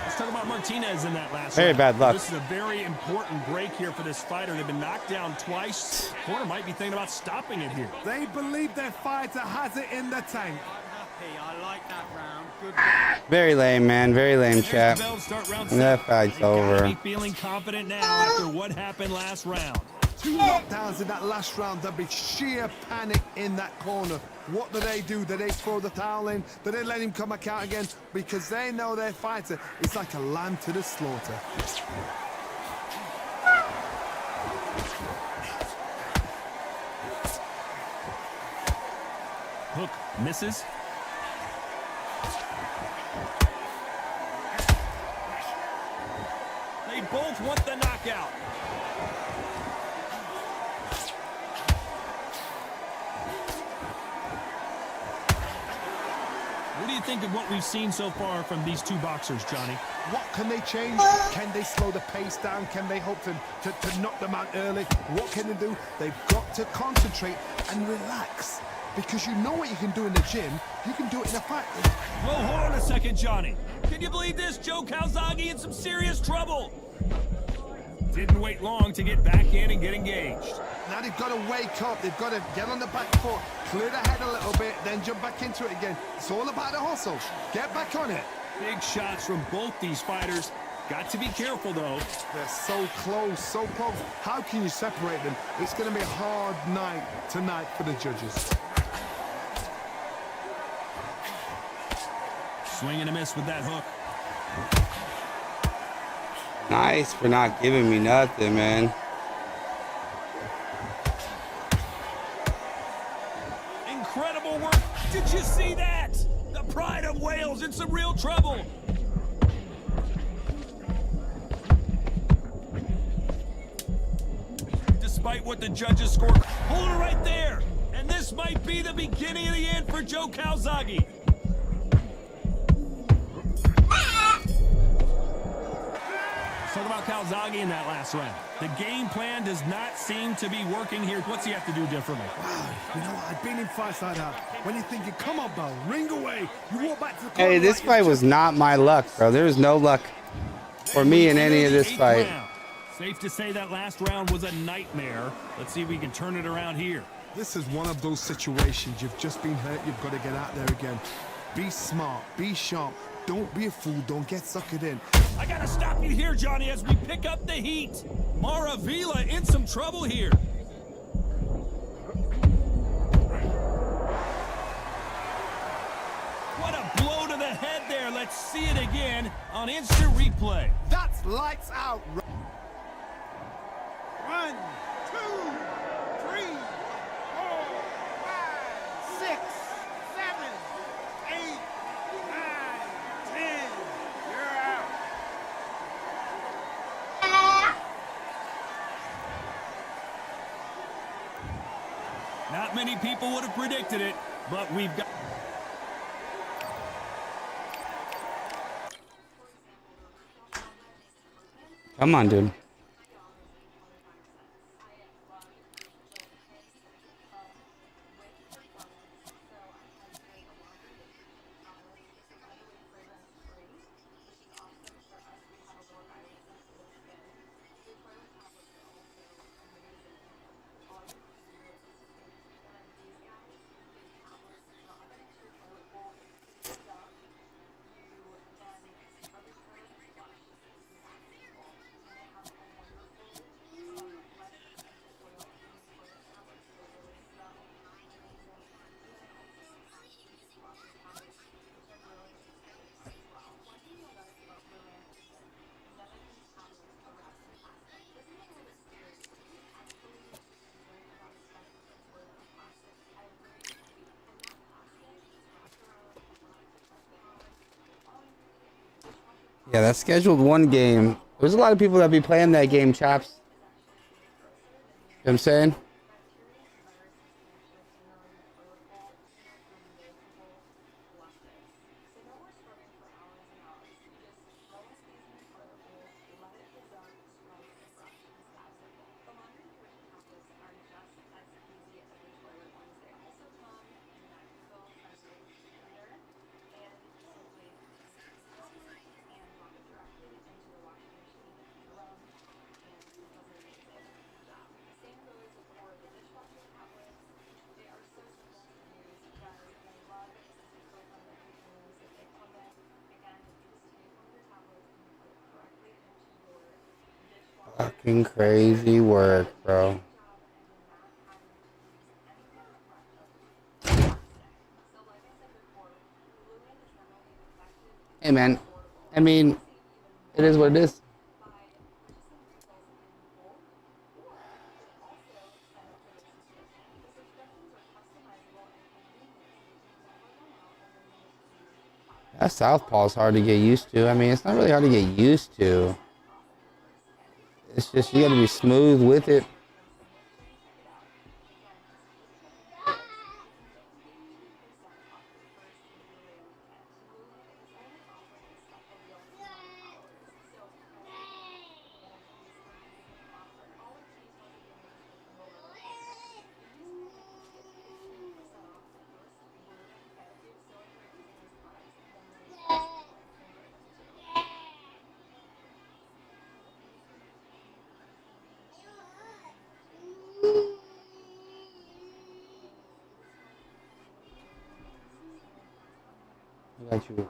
[SPEAKER 4] Let's talk about Martinez in that last
[SPEAKER 1] Very
[SPEAKER 4] round.
[SPEAKER 1] bad luck.
[SPEAKER 4] This is a very important break here for this fighter. They've been knocked down twice. Corner might be thinking about stopping it here.
[SPEAKER 5] They believe their fighter has it in the tank.
[SPEAKER 7] Happy. I like that round. Good.
[SPEAKER 1] Very lame, man. Very lame,
[SPEAKER 4] Here's
[SPEAKER 1] chat.
[SPEAKER 4] the bell to start round
[SPEAKER 1] That
[SPEAKER 4] 7.
[SPEAKER 1] fight's
[SPEAKER 4] They gotta
[SPEAKER 1] over.
[SPEAKER 4] be feeling confident now after what happened last round.
[SPEAKER 5] 2 knockdowns in that last round. There'll be sheer panic in that corner. What do? Do they throw the towel in? Do they let him come back out again? Because they know their fighter is like a lamb to the slaughter.
[SPEAKER 4] Hook misses. They both want the knockout. What do you think of what we've seen so far from these two boxers, Johnny?
[SPEAKER 5] What can they change? Can they slow the pace down? Can they hope to knock them out early? What can they do? They've got to concentrate and relax. Because you know what you can do in the gym, you can do it in a fight.
[SPEAKER 4] Well, hold on a second, Johnny. Can you believe this? Joe Calzaghe in some serious trouble. Didn't wait long to get back in and get engaged.
[SPEAKER 5] Now they've got to wake up. They've got to get on the back foot, clear the head a little bit, then jump back into it again. It's all about the hustle. Get back on it.
[SPEAKER 4] Big shots from both these fighters. Got to be careful, though.
[SPEAKER 5] They're so close, so close. How can you separate them? It's going to be a hard night tonight for the judges.
[SPEAKER 4] Swing and a miss with that hook.
[SPEAKER 1] Nice for not giving me nothing, man.
[SPEAKER 4] Incredible work. Did you see that? The pride of Wales in some real trouble. Despite what the judges scored, hold it right there. And this might be the beginning of the end for Joe Calzaghe. Talk about Calzaghe in that last round. The game plan does not seem to be working here. What's he have to do differently?
[SPEAKER 5] Wow, you know what? I've been in fights like that. When you're thinking, come on, Bell, ring away. You walk back to the corner.
[SPEAKER 1] Hey, this fight was not my luck, bro. There was no luck for me in any of this fight.
[SPEAKER 4] Safe to say that last round was a nightmare. Let's see if we can turn it around here.
[SPEAKER 5] This is one of those situations. You've just been hurt. You've got to get out there again. Be smart. Be sharp. Don't be a fool. Don't get suckered in.
[SPEAKER 4] I gotta stop you here, Johnny, as we pick up the heat. Maravilla in some trouble here. What a blow to the head there. Let's see it again on instant replay.
[SPEAKER 5] That's lights out.
[SPEAKER 2] 1, 2, 3, 4, 5, 6, 7, 8, 9, 10. You're out.
[SPEAKER 4] Not many people would have predicted it, but we've got...
[SPEAKER 1] Come on, dude. Yeah, that's scheduled one game. There's a lot of people that be playing that game, chaps. You know what I'm saying? Fucking crazy work, bro. Hey, man. I mean, it is what it is. That southpaw is hard to get used to. I mean, it's not really hard to get used to. It's just you got to be smooth with it. I got you.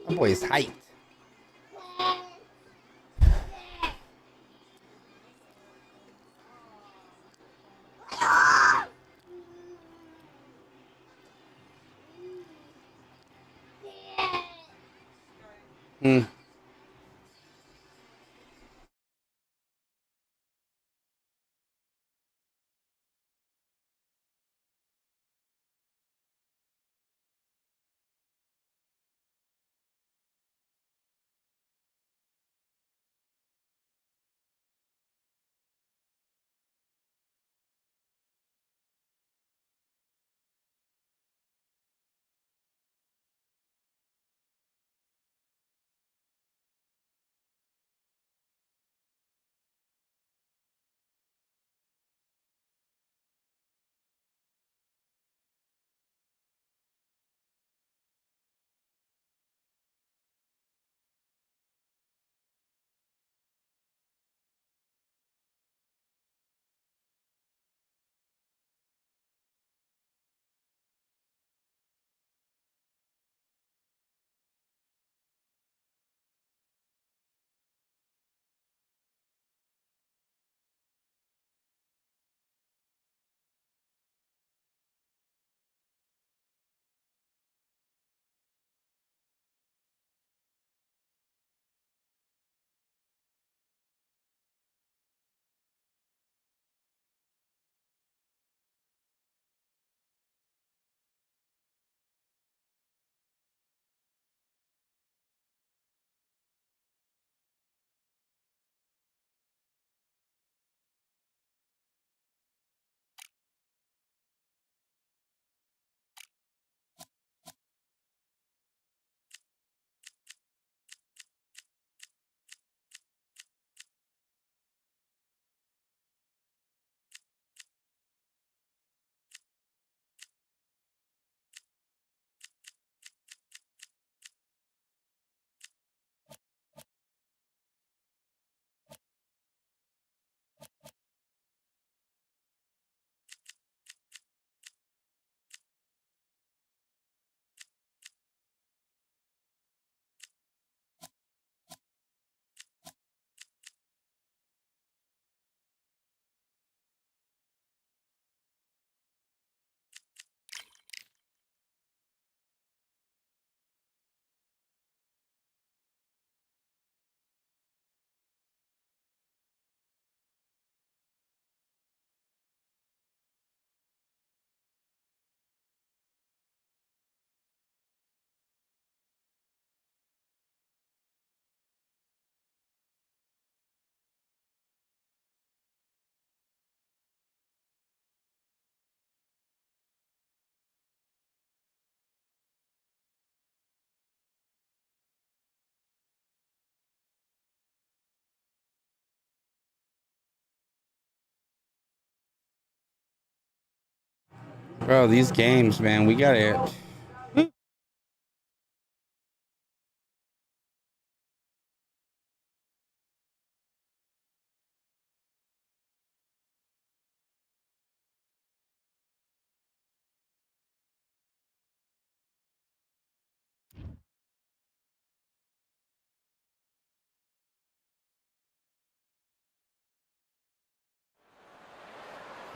[SPEAKER 1] That boy is hyped. Hmm. Bro, these games, man, we gotta.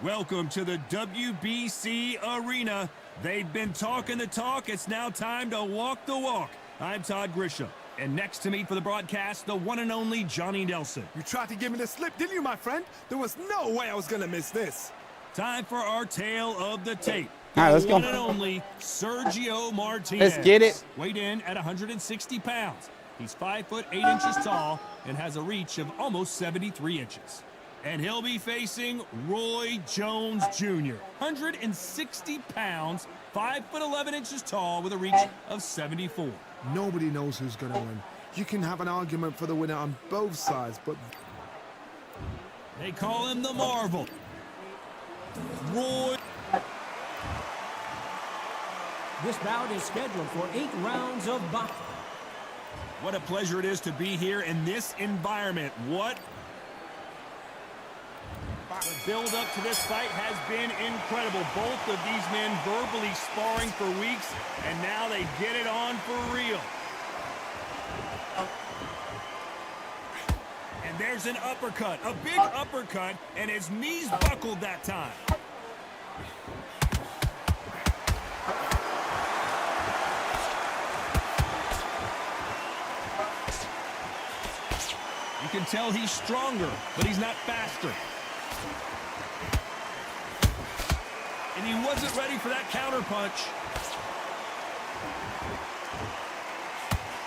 [SPEAKER 4] Welcome to the WBC Arena. They've been talking the talk. It's now time to walk the walk. I'm Todd Grisham. And next to me for the broadcast, the one and only Johnny Nelson.
[SPEAKER 5] You tried to give me the slip, didn't you, my friend? There was no way I was going to miss this.
[SPEAKER 4] Time for our tale of the tape.
[SPEAKER 1] All right, let's
[SPEAKER 4] the
[SPEAKER 1] go.
[SPEAKER 4] one and only Sergio Martinez.
[SPEAKER 1] Let's get it.
[SPEAKER 4] Weighed in at 160 pounds. He's 5 foot 8 inches tall and has a reach of almost 73 inches. And he'll be facing Roy Jones Jr. 160 pounds, 5 foot 11 inches tall with a reach of 74.
[SPEAKER 5] Nobody knows who's going to win. You can have an argument for the winner on both sides, but
[SPEAKER 4] They call him the Marvel. Roy.
[SPEAKER 8] This bout is scheduled for 8 rounds of boxing.
[SPEAKER 4] What a pleasure it is to be here in this environment. What? The build up to this fight has been incredible. Both of these men verbally sparring for weeks, and now they get it on for real. And there's an uppercut, a big uppercut, and his knees buckled that time. You can tell he's stronger, but he's not faster. And he wasn't ready for that counter punch.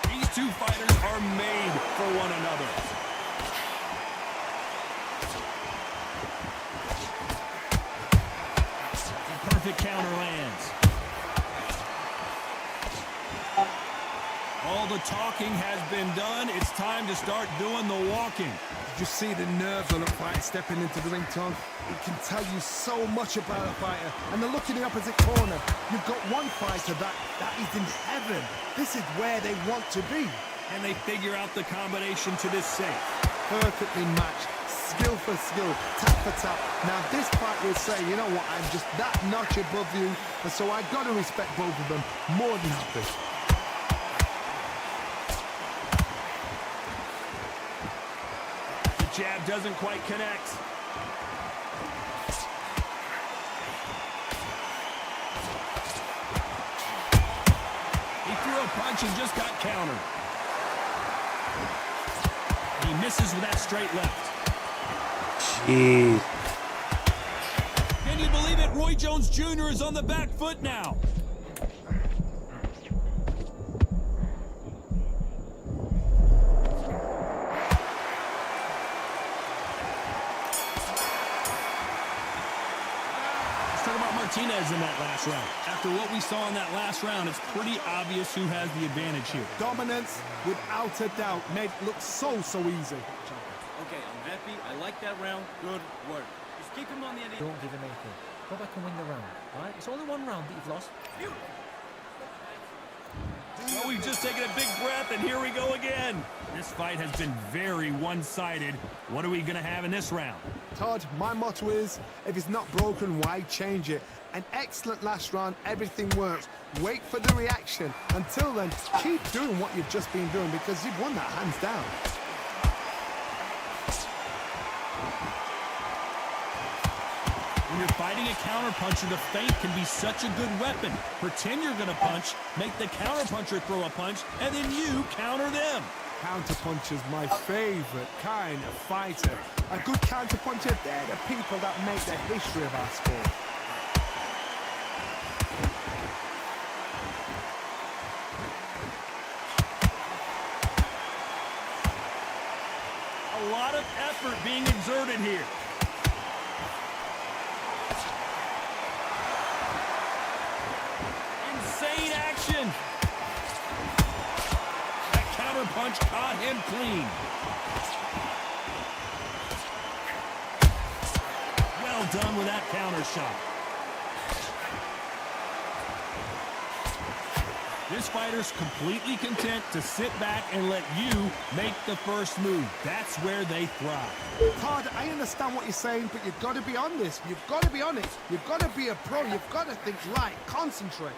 [SPEAKER 4] These two fighters are made for one another. The perfect counter lands. All the talking has been done. It's time to start doing the walking.
[SPEAKER 5] did you see the nerves on a fighter stepping into the ring, Tom? It can tell you so much about a fighter. And the look in the opposite corner. You've got one fighter that is in heaven. This is where they want to be.
[SPEAKER 4] And they figure out the combination to this safe.
[SPEAKER 5] Perfectly matched. Skill for skill, tap for tap. Now this fight will say, you know what, I'm just that notch above you, and so I've got to respect both of them more than happy.
[SPEAKER 4] The jab doesn't quite connect. He threw a punch and just got countered. He misses with that straight left.
[SPEAKER 1] Jeez.
[SPEAKER 4] Can you believe it? Roy Jones Jr. is on the back foot now. Let's talk about Martinez in that last round. After what we saw in that last round, it's pretty obvious who has the advantage here.
[SPEAKER 5] Dominance, without a doubt, made it look so easy.
[SPEAKER 9] Okay, I'm happy. I like that round. Good work. Just keep him on the end.
[SPEAKER 6] Don't give him anything. Go back and win the round, right? It's only one round that you've lost.
[SPEAKER 4] Well, we've just taken a big breath, and here we go again. This fight has been very one-sided. What are we going to have in this round?
[SPEAKER 5] Todd, my motto is, if it's not broken, why change it? An excellent last round, everything works. Wait for the reaction. Until then, keep doing what you've just been doing because you've won that hands down.
[SPEAKER 4] When you're fighting a counterpuncher, the feint can be such a good weapon. Pretend you're going to punch, make the counterpuncher throw a punch, and then you counter them.
[SPEAKER 5] Counterpuncher's my favorite kind of fighter. A good counterpuncher, they're the people that make the history of our sport.
[SPEAKER 4] A lot of effort being exerted here. Insane action. That counter punch caught him clean. Well done with that counter shot. This fighter's completely content to sit back and let you make the first move. That's where they thrive.
[SPEAKER 5] Todd, I understand what you're saying, but you've got to be honest. You've got to be honest. You've got to be a pro. You've got to think right. Concentrate.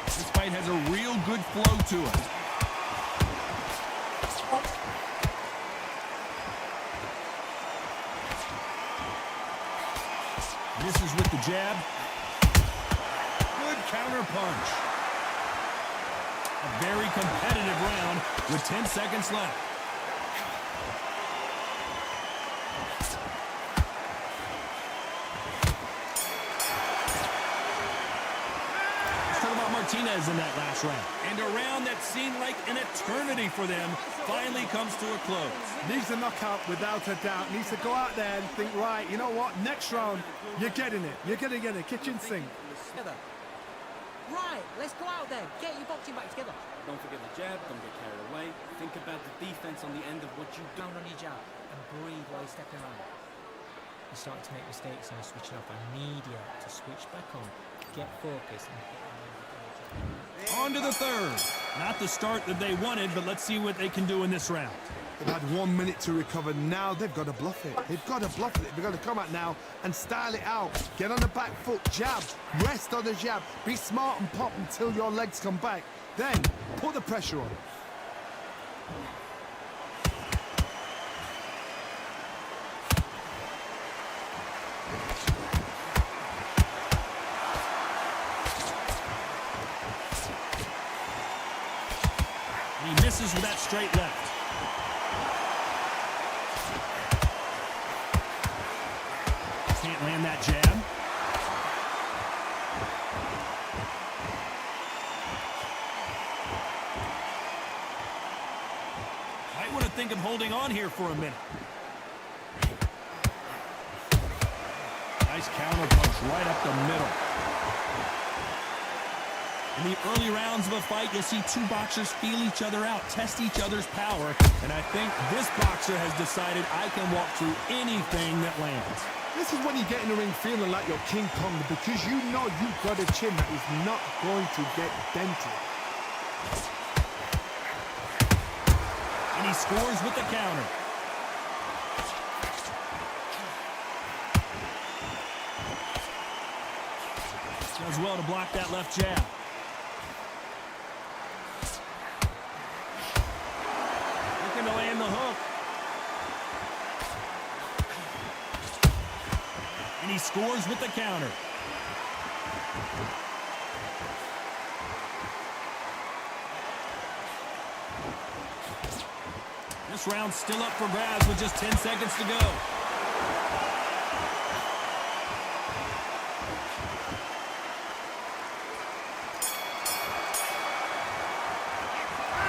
[SPEAKER 4] This fight has a real good flow to it. Misses with the jab. Good counter punch. A very competitive round with 10 seconds left. Martinez in that last round. And a round that seemed like an eternity for them finally comes to a close.
[SPEAKER 5] Needs a knockout without a doubt. Needs to go out there and think, right, you know what? Next round, you're getting it. You're going to get a kitchen sink.
[SPEAKER 6] Together. Right, let's go out there. Get your boxing back together.
[SPEAKER 9] Don't forget the jab, don't get carried away. Think about the defense on the end of what you do.
[SPEAKER 6] Down on your jab and breathe while you're stepping around. You're starting to make mistakes and you're switching off. I need you to switch back on. Get focused and hit
[SPEAKER 4] on to the third. Not the start that they wanted, but let's see what they can do in this round.
[SPEAKER 5] They've had 1 minute to recover. Now they've got to bluff it. They've got to bluff it. They've got to come out now and style it out. Get on the back foot, jab, rest on the jab. Be smart and pop until your legs come back. Then put the pressure on.
[SPEAKER 4] He misses with that straight left. Can't land that jab. Might want to think of holding on here for a minute. Nice counter punch right up the middle. In the early rounds of a fight, you'll see two boxers feel each other out, test each other's power, and I think this boxer has decided I can walk through anything that lands.
[SPEAKER 5] This is when you get in the ring feeling like you're King Kong, because you know you've got a chin that is not going to get dented.
[SPEAKER 4] And he scores with the counter. Does well to block that left jab. Looking to land the hook. And he scores with the counter. This round's still up for grabs with just 10 seconds to go.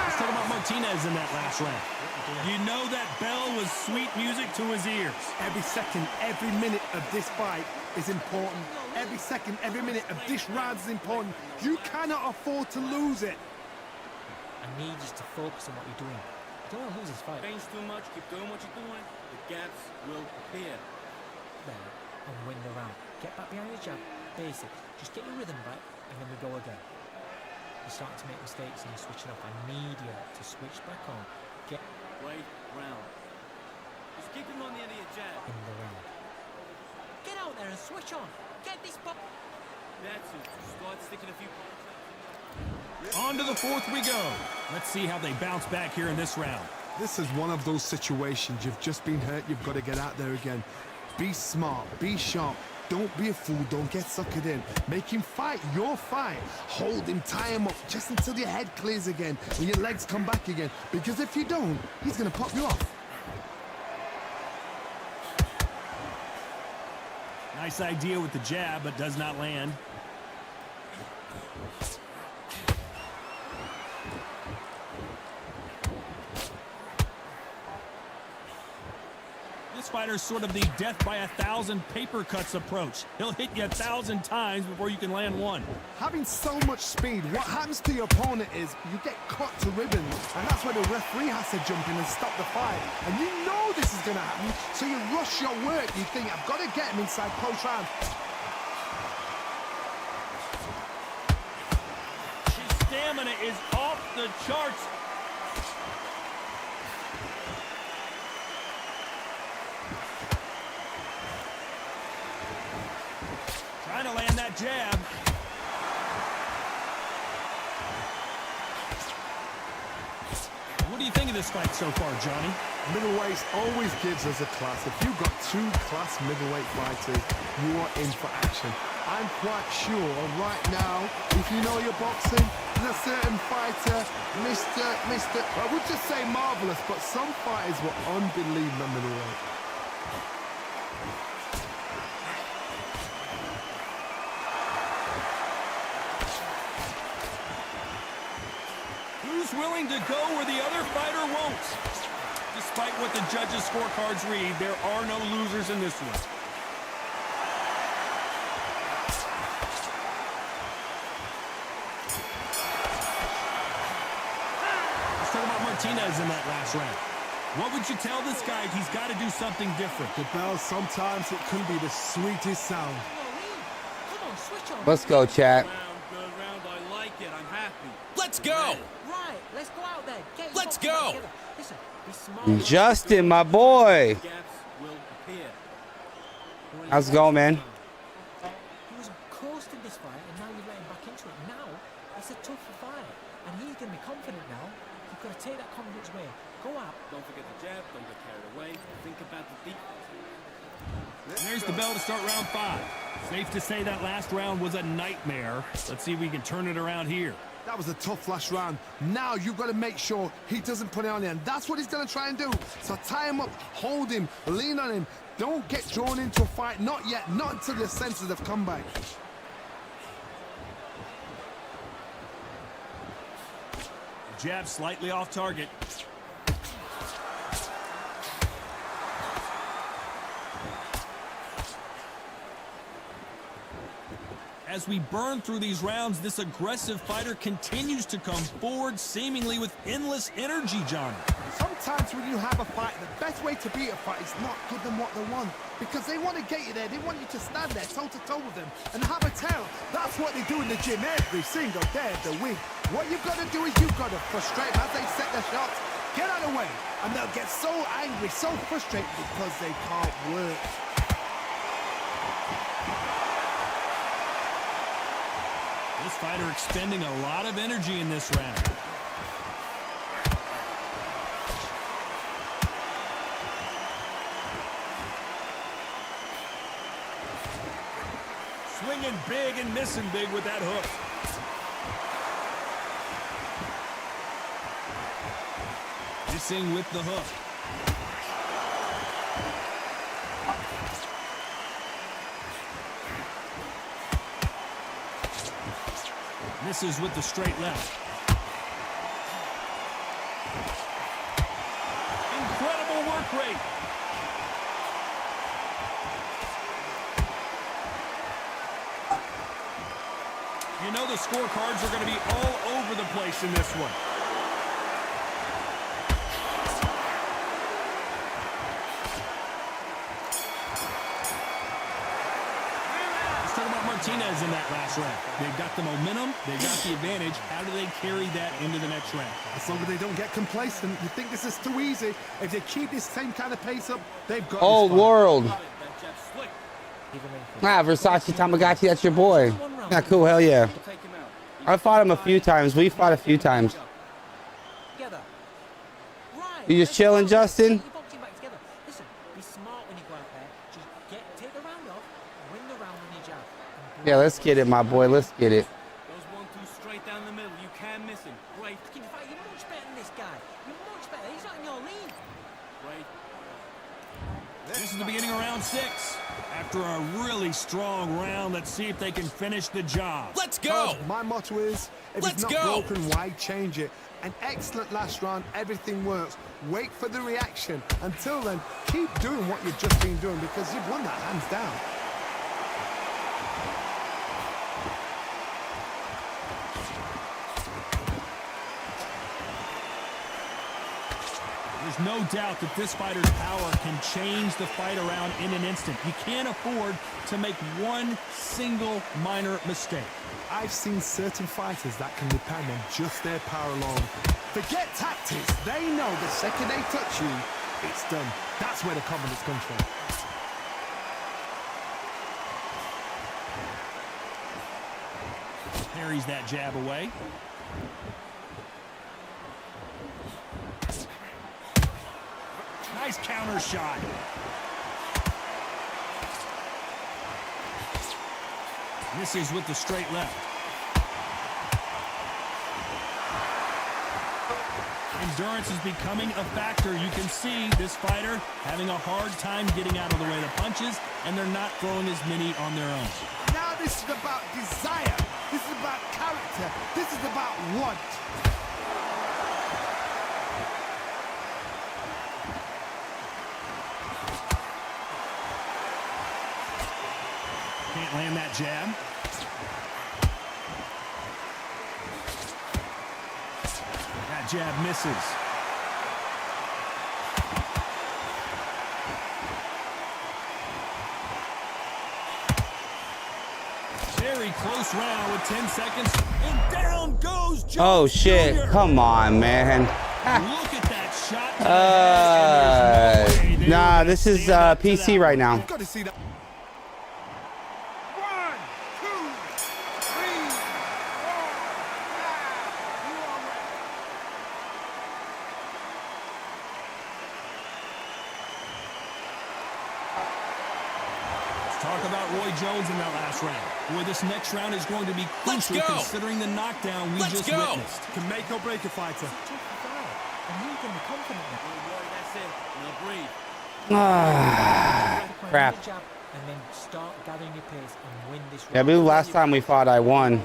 [SPEAKER 4] Let's talk about Martinez in that last round. You know that bell was sweet music to his ears.
[SPEAKER 5] Every second, every minute of this fight is important. Every second, every minute of this round is important. You cannot afford to lose it.
[SPEAKER 6] I need you to focus on what you're doing. You don't want to lose this fight.
[SPEAKER 9] Change too much, keep doing what you're doing, the gaps will appear.
[SPEAKER 6] There, and win the round. Get back behind your jab. Basic. Just get your rhythm back, and then we go again. You're starting to make mistakes and you're switching off. I need you to switch back on. Get
[SPEAKER 9] Great round. Just keep him on the end of your jab.
[SPEAKER 6] in the round. Get out there and switch on. Get this box.
[SPEAKER 9] That's it. Start sticking a few.
[SPEAKER 4] On to the fourth we go. Let's see how they bounce back here in this round.
[SPEAKER 5] This is one of those situations. You've just been hurt. You've got to get out there again. Be smart. Be sharp. Don't be a fool. Don't get suckered in. Make him fight your fight. Hold him, tie him up just until your head clears again and your legs come back again. Because if you don't, he's going to pop you off.
[SPEAKER 4] Nice idea with the jab, but does not land. This fighter's sort of the death by 1,000 paper cuts approach. He'll hit you 1,000 times before you can land one.
[SPEAKER 5] Having so much speed, what happens to your opponent is you get cut to ribbons, and that's where the referee has to jump in and stop the fight. And you know this is going to happen, so you rush your work. You think, I've got to get him inside close round.
[SPEAKER 4] is off the charts. Trying to land that jab. What do you think of this fight so far, Johnny?
[SPEAKER 5] Middleweights always gives us a class. If you've got two class middleweight fighters, you are in for action. I'm quite sure right now, if you know your boxing, there's a certain fighter, I would just say marvelous, but some fighters were unbelievable middleweight.
[SPEAKER 4] Who's willing to go where the other fighter won't? Despite what the judges' scorecards read, there are no losers in this one. Let's talk about Martinez in that last round. What would you tell this guy if he's got to do something different?
[SPEAKER 5] The bell, sometimes it can be the sweetest sound.
[SPEAKER 6] Come on, switch on.
[SPEAKER 1] Let's go, chat.
[SPEAKER 9] Good round. I like it. I'm happy.
[SPEAKER 3] Let's go.
[SPEAKER 6] Right, let's go out there. Get your
[SPEAKER 3] Let's
[SPEAKER 6] boxing back
[SPEAKER 3] go.
[SPEAKER 6] together. Listen, be smart.
[SPEAKER 1] Justin, my boy.
[SPEAKER 9] Gaps will appear.
[SPEAKER 1] How's it going, man?
[SPEAKER 6] He was coasting this fight, and now you're letting back into it. Now, it's a tougher fight, and he's going to be confident now. You've got to take that confidence away. Go out.
[SPEAKER 9] Don't forget the jab. Don't get carried away. Think about the deep.
[SPEAKER 4] There's the bell to start round 5. Safe to say that last round was a nightmare. Let's see if we can turn it around here.
[SPEAKER 5] That was a tough last round. Now you've got to make sure he doesn't put it on you, and that's what he's going to try and do. So tie him up, hold him, lean on him. Don't get drawn into a fight. Not yet. Not until your senses have come back.
[SPEAKER 4] Jab slightly off target. As we burn through these rounds, this aggressive fighter continues to come forward, seemingly with endless energy, Johnny.
[SPEAKER 5] Sometimes when you have a fight, the best way to beat a fight is not give them what they want. Because they want to get you there. They want you to stand there toe-to-toe with them and have a tell. That's what they do in the gym every single day of the week. What you've got to do is you've got to frustrate them as they set their shots. Get out of the way. And they'll get so angry, so frustrated because they can't work.
[SPEAKER 4] This fighter expending a lot of energy in this round. Swinging big and missing big with that hook. Missing with the hook. Misses with the straight left. Incredible work rate. You know the scorecards are going to be all over the place in this one. Martinez in that last round. They've got the momentum, they've got the advantage. How do they carry that into the next round?
[SPEAKER 5] As long as they don't get complacent, you think this is too easy. If they keep this same kind of pace up, they've got
[SPEAKER 1] Old
[SPEAKER 5] this fight.
[SPEAKER 1] world. Ah, Versace Tamagotchi, that's your boy. Yeah, cool, hell yeah. I fought him a few times. We fought a few times.
[SPEAKER 6] Together. Right.
[SPEAKER 1] You just chilling, Justin?
[SPEAKER 6] Get your boxing back together. Listen, be smart when you go out there. Just take the round off, win the round when you jab.
[SPEAKER 1] Yeah, let's get it, my boy. Let's get it.
[SPEAKER 9] Goes 1-2 straight down the middle. You can miss him. Great.
[SPEAKER 6] In fact, you're much better than this guy. You're much better. He's not in your league.
[SPEAKER 9] Great.
[SPEAKER 4] This is the beginning of round 6. After a really strong round, let's see if they can finish the job.
[SPEAKER 3] Let's go.
[SPEAKER 5] My motto is, if
[SPEAKER 3] Let's
[SPEAKER 5] it's not
[SPEAKER 3] go.
[SPEAKER 5] broken, why change it? An excellent last round, everything works. Wait for the reaction. Until then, keep doing what you've just been doing because you've won that hands down.
[SPEAKER 4] There's no doubt that this fighter's power can change the fight around in an instant. You can't afford to make one single minor mistake.
[SPEAKER 5] I've seen certain fighters that can depend on just their power alone. Forget tactics. They know the second they touch you, it's done. That's where the confidence comes from.
[SPEAKER 4] Parries that jab away. Nice counter shot. Misses with the straight left. Endurance is becoming a factor. You can see this fighter having a hard time getting out of the way of the punches, and they're not throwing as many on their own.
[SPEAKER 5] Now this is about desire. This is about character. This is about want.
[SPEAKER 4] Can't land that jab. That jab misses. Very close round with 10 seconds. And down goes Jones
[SPEAKER 1] Oh shit!
[SPEAKER 4] Jr.
[SPEAKER 1] Come on, man.
[SPEAKER 4] Look at that shot. To the head, and there's no way they
[SPEAKER 1] Nah,
[SPEAKER 4] were
[SPEAKER 1] this
[SPEAKER 4] gonna
[SPEAKER 1] is
[SPEAKER 4] stand up to
[SPEAKER 1] PC
[SPEAKER 4] that.
[SPEAKER 1] right now.
[SPEAKER 5] You've got to see that.
[SPEAKER 2] 1, 2, 3, 4, 5. You are ready.
[SPEAKER 4] Let's talk about Roy Jones in that last round. Boy, this next round is going to be
[SPEAKER 3] Let's
[SPEAKER 4] crucial
[SPEAKER 3] go.
[SPEAKER 4] considering the knockdown we
[SPEAKER 3] Let's
[SPEAKER 4] just
[SPEAKER 3] go.
[SPEAKER 4] witnessed.
[SPEAKER 5] Can make or break a fighter.
[SPEAKER 6] And he's going to be confident now.
[SPEAKER 9] Don't worry, that's it. Now breathe.
[SPEAKER 1] Crap.
[SPEAKER 6] Jab and then start gathering your pace and win this
[SPEAKER 1] Yeah, I
[SPEAKER 6] round.
[SPEAKER 1] believe last time we fought, I won.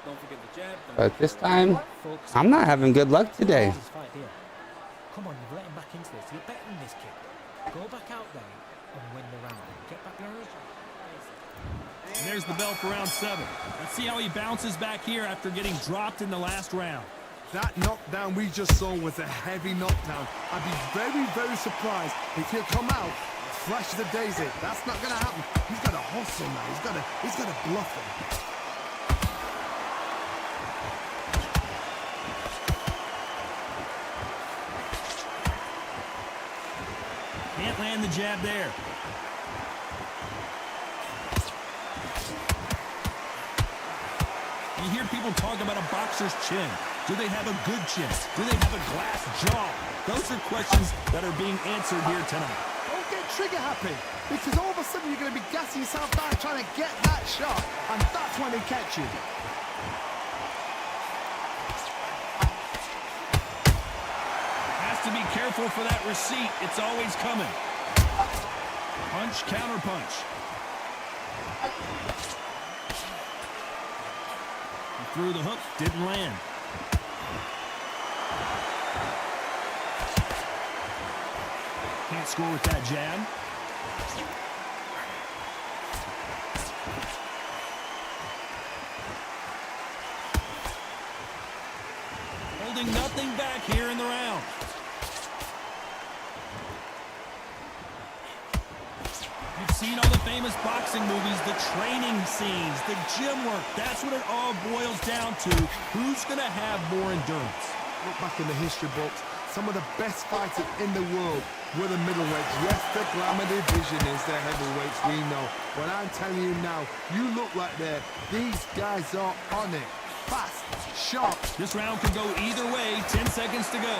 [SPEAKER 9] Don't forget the jab.
[SPEAKER 1] But this time,
[SPEAKER 6] Focus
[SPEAKER 1] I'm not having good luck today.
[SPEAKER 6] This fight here. Come on, you've let him back into this. You're better than this kid. Go back out there and win the round. Get back behind the jab.
[SPEAKER 4] And there's the bell for round 7. Let's see how he bounces back here after getting dropped in the last round.
[SPEAKER 5] That knockdown we just saw was a heavy knockdown. I'd be very, very surprised if he'll come out fresh as a daisy. That's not going to happen. He's got to hustle now. He's got to bluff him.
[SPEAKER 4] Can't land the jab there. You hear people talk about a boxer's chin. Do they have a good chin? Do they have a glass jaw? Those are questions that are being answered here tonight.
[SPEAKER 5] Don't get trigger happy, because all of a sudden you're going to be gassing yourself down trying to get that shot, and that's when they catch you.
[SPEAKER 4] Has to be careful for that receipt. It's always coming. Punch, counter punch. He threw the hook, didn't land. Can't score with that jab. Holding nothing back here in the round. You've seen all the famous boxing movies, the training scenes, the gym work. That's what it all boils down to. Who's going to have more endurance?
[SPEAKER 5] Look back in the history books, some of the best fighters in the world were the middleweights. Yes, the glamour division is the heavyweights, we know. But I'm telling you now, you look like these guys are on it. Fast, sharp.
[SPEAKER 4] This round could go either way. 10 seconds to go.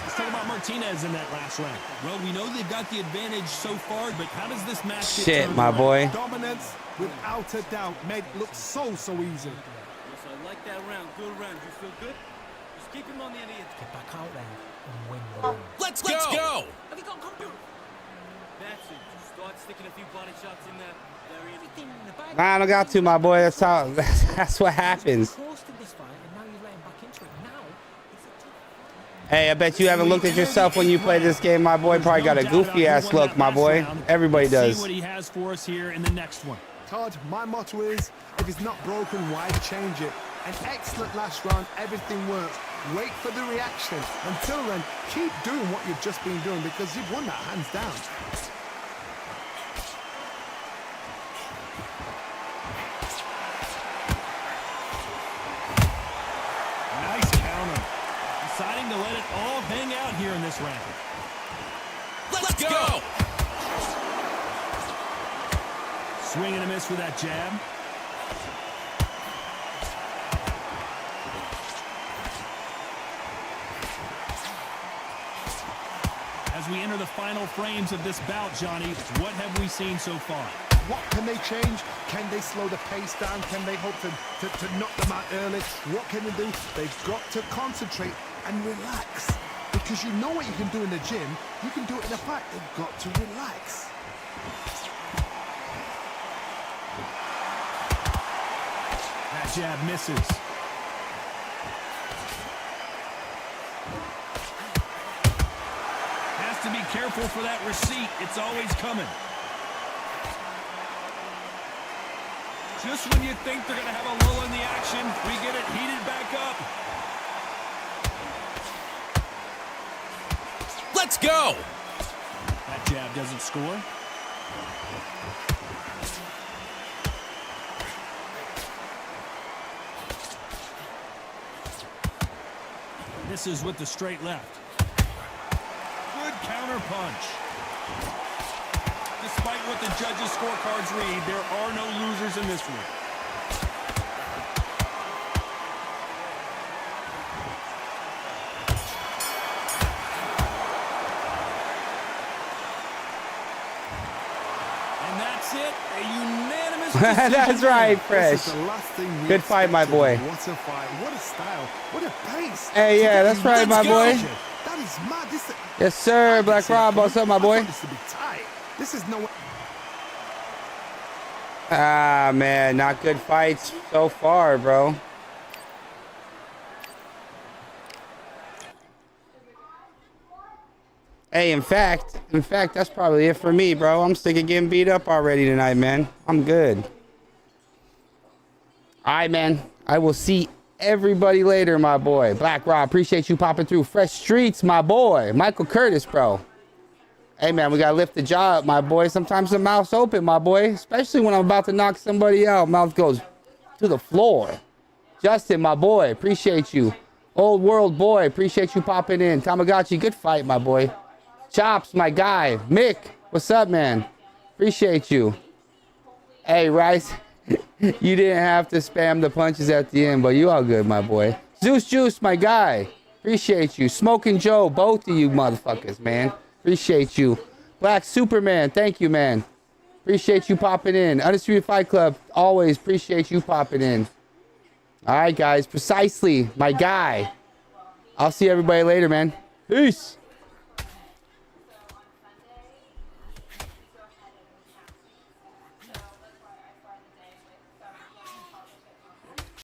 [SPEAKER 4] Let's talk about Martinez in that last round. Well, we know they've got the advantage so far, but how does this match get
[SPEAKER 1] Shit,
[SPEAKER 4] turned
[SPEAKER 1] my
[SPEAKER 4] around?
[SPEAKER 1] boy.
[SPEAKER 5] Dominance, without a doubt, made it look so easy.
[SPEAKER 9] Yes, I like that round. Good round. You feel good? Just keep him on the end of your...
[SPEAKER 6] Get back out there and win the round.
[SPEAKER 3] Let's go.
[SPEAKER 6] Have you got computer?
[SPEAKER 9] That's it. Just start sticking a few body shots in there.
[SPEAKER 6] Everything in the bag.
[SPEAKER 1] Nah, I don't got to, my boy. That's how. That's what happens.
[SPEAKER 6] Close to this fight, and now you're letting back into it. Now, it's a tough.
[SPEAKER 1] Hey, I bet you haven't looked at yourself when you play this game, my boy. Probably got a goofy ass look, my boy. Everybody
[SPEAKER 4] Let's see
[SPEAKER 1] does.
[SPEAKER 4] what he has for us here in the next one.
[SPEAKER 5] Todd, my motto is, if it's not broken, why change it? An excellent last round, everything works. Wait for the reaction. Until then, keep doing what you've just been doing because you've won that hands down.
[SPEAKER 4] Nice counter. Deciding to let it all hang out here in this round.
[SPEAKER 3] Let's go!
[SPEAKER 4] Swing and a miss with that jab. As we enter the final frames of this bout, Johnny, what have we seen so far?
[SPEAKER 5] What can they change? Can they slow the pace down? Can they hope to knock them out early? What can they do? They've got to concentrate and relax. Because you know what you can do in the gym, you can do it in the fight. They've got to relax.
[SPEAKER 4] That jab misses. Has to be careful for that receipt. It's always coming. Just when you think they're going to have a lull in the action, we get it heated back up.
[SPEAKER 3] Let's go!
[SPEAKER 4] That jab doesn't score. Misses with the straight left. Good counter punch. Despite what the judges' scorecards read, there are no losers in this one. And that's it. A unanimous decision.
[SPEAKER 1] That's right, Fresh.
[SPEAKER 5] This is the last thing we
[SPEAKER 1] Good fight, my boy.
[SPEAKER 5] What a fight. What a style. What a pace.
[SPEAKER 1] Hey, yeah, that's right, my boy.
[SPEAKER 5] That is mad. This,
[SPEAKER 1] Yes, sir. Black Rob, what's up, my boy?
[SPEAKER 5] This to be tight. This is no.
[SPEAKER 1] Ah, man, not good fights so far, bro. Hey, in fact, that's probably it for me, bro. I'm sick of getting beat up already tonight, man. I'm good. All right, man. I will see everybody later, my boy. Black Rob, appreciate you popping through. Fresh Streets, my boy. Michael Curtis, bro. Hey, man, we got to lift the jaw up, my boy. Sometimes the mouth's open, my boy. Especially when I'm about to knock somebody out. Mouth goes to the floor. Justin, my boy, appreciate you. Old World boy, appreciate you popping in. Tamagotchi, good fight, my boy. Chops, my guy. Mick, what's up, man? Appreciate you. Hey, Rice, you didn't have to spam the punches at the end, but you all good, my boy. Zeus Juice, my guy. Appreciate you. Smoking Joe, both of you motherfuckers, man. Appreciate you. Black Superman, thank you, man. Appreciate you popping in. Undisputed Fight Club, always appreciate you popping in. All right, guys, precisely, my guy. I'll see everybody later, man. Peace.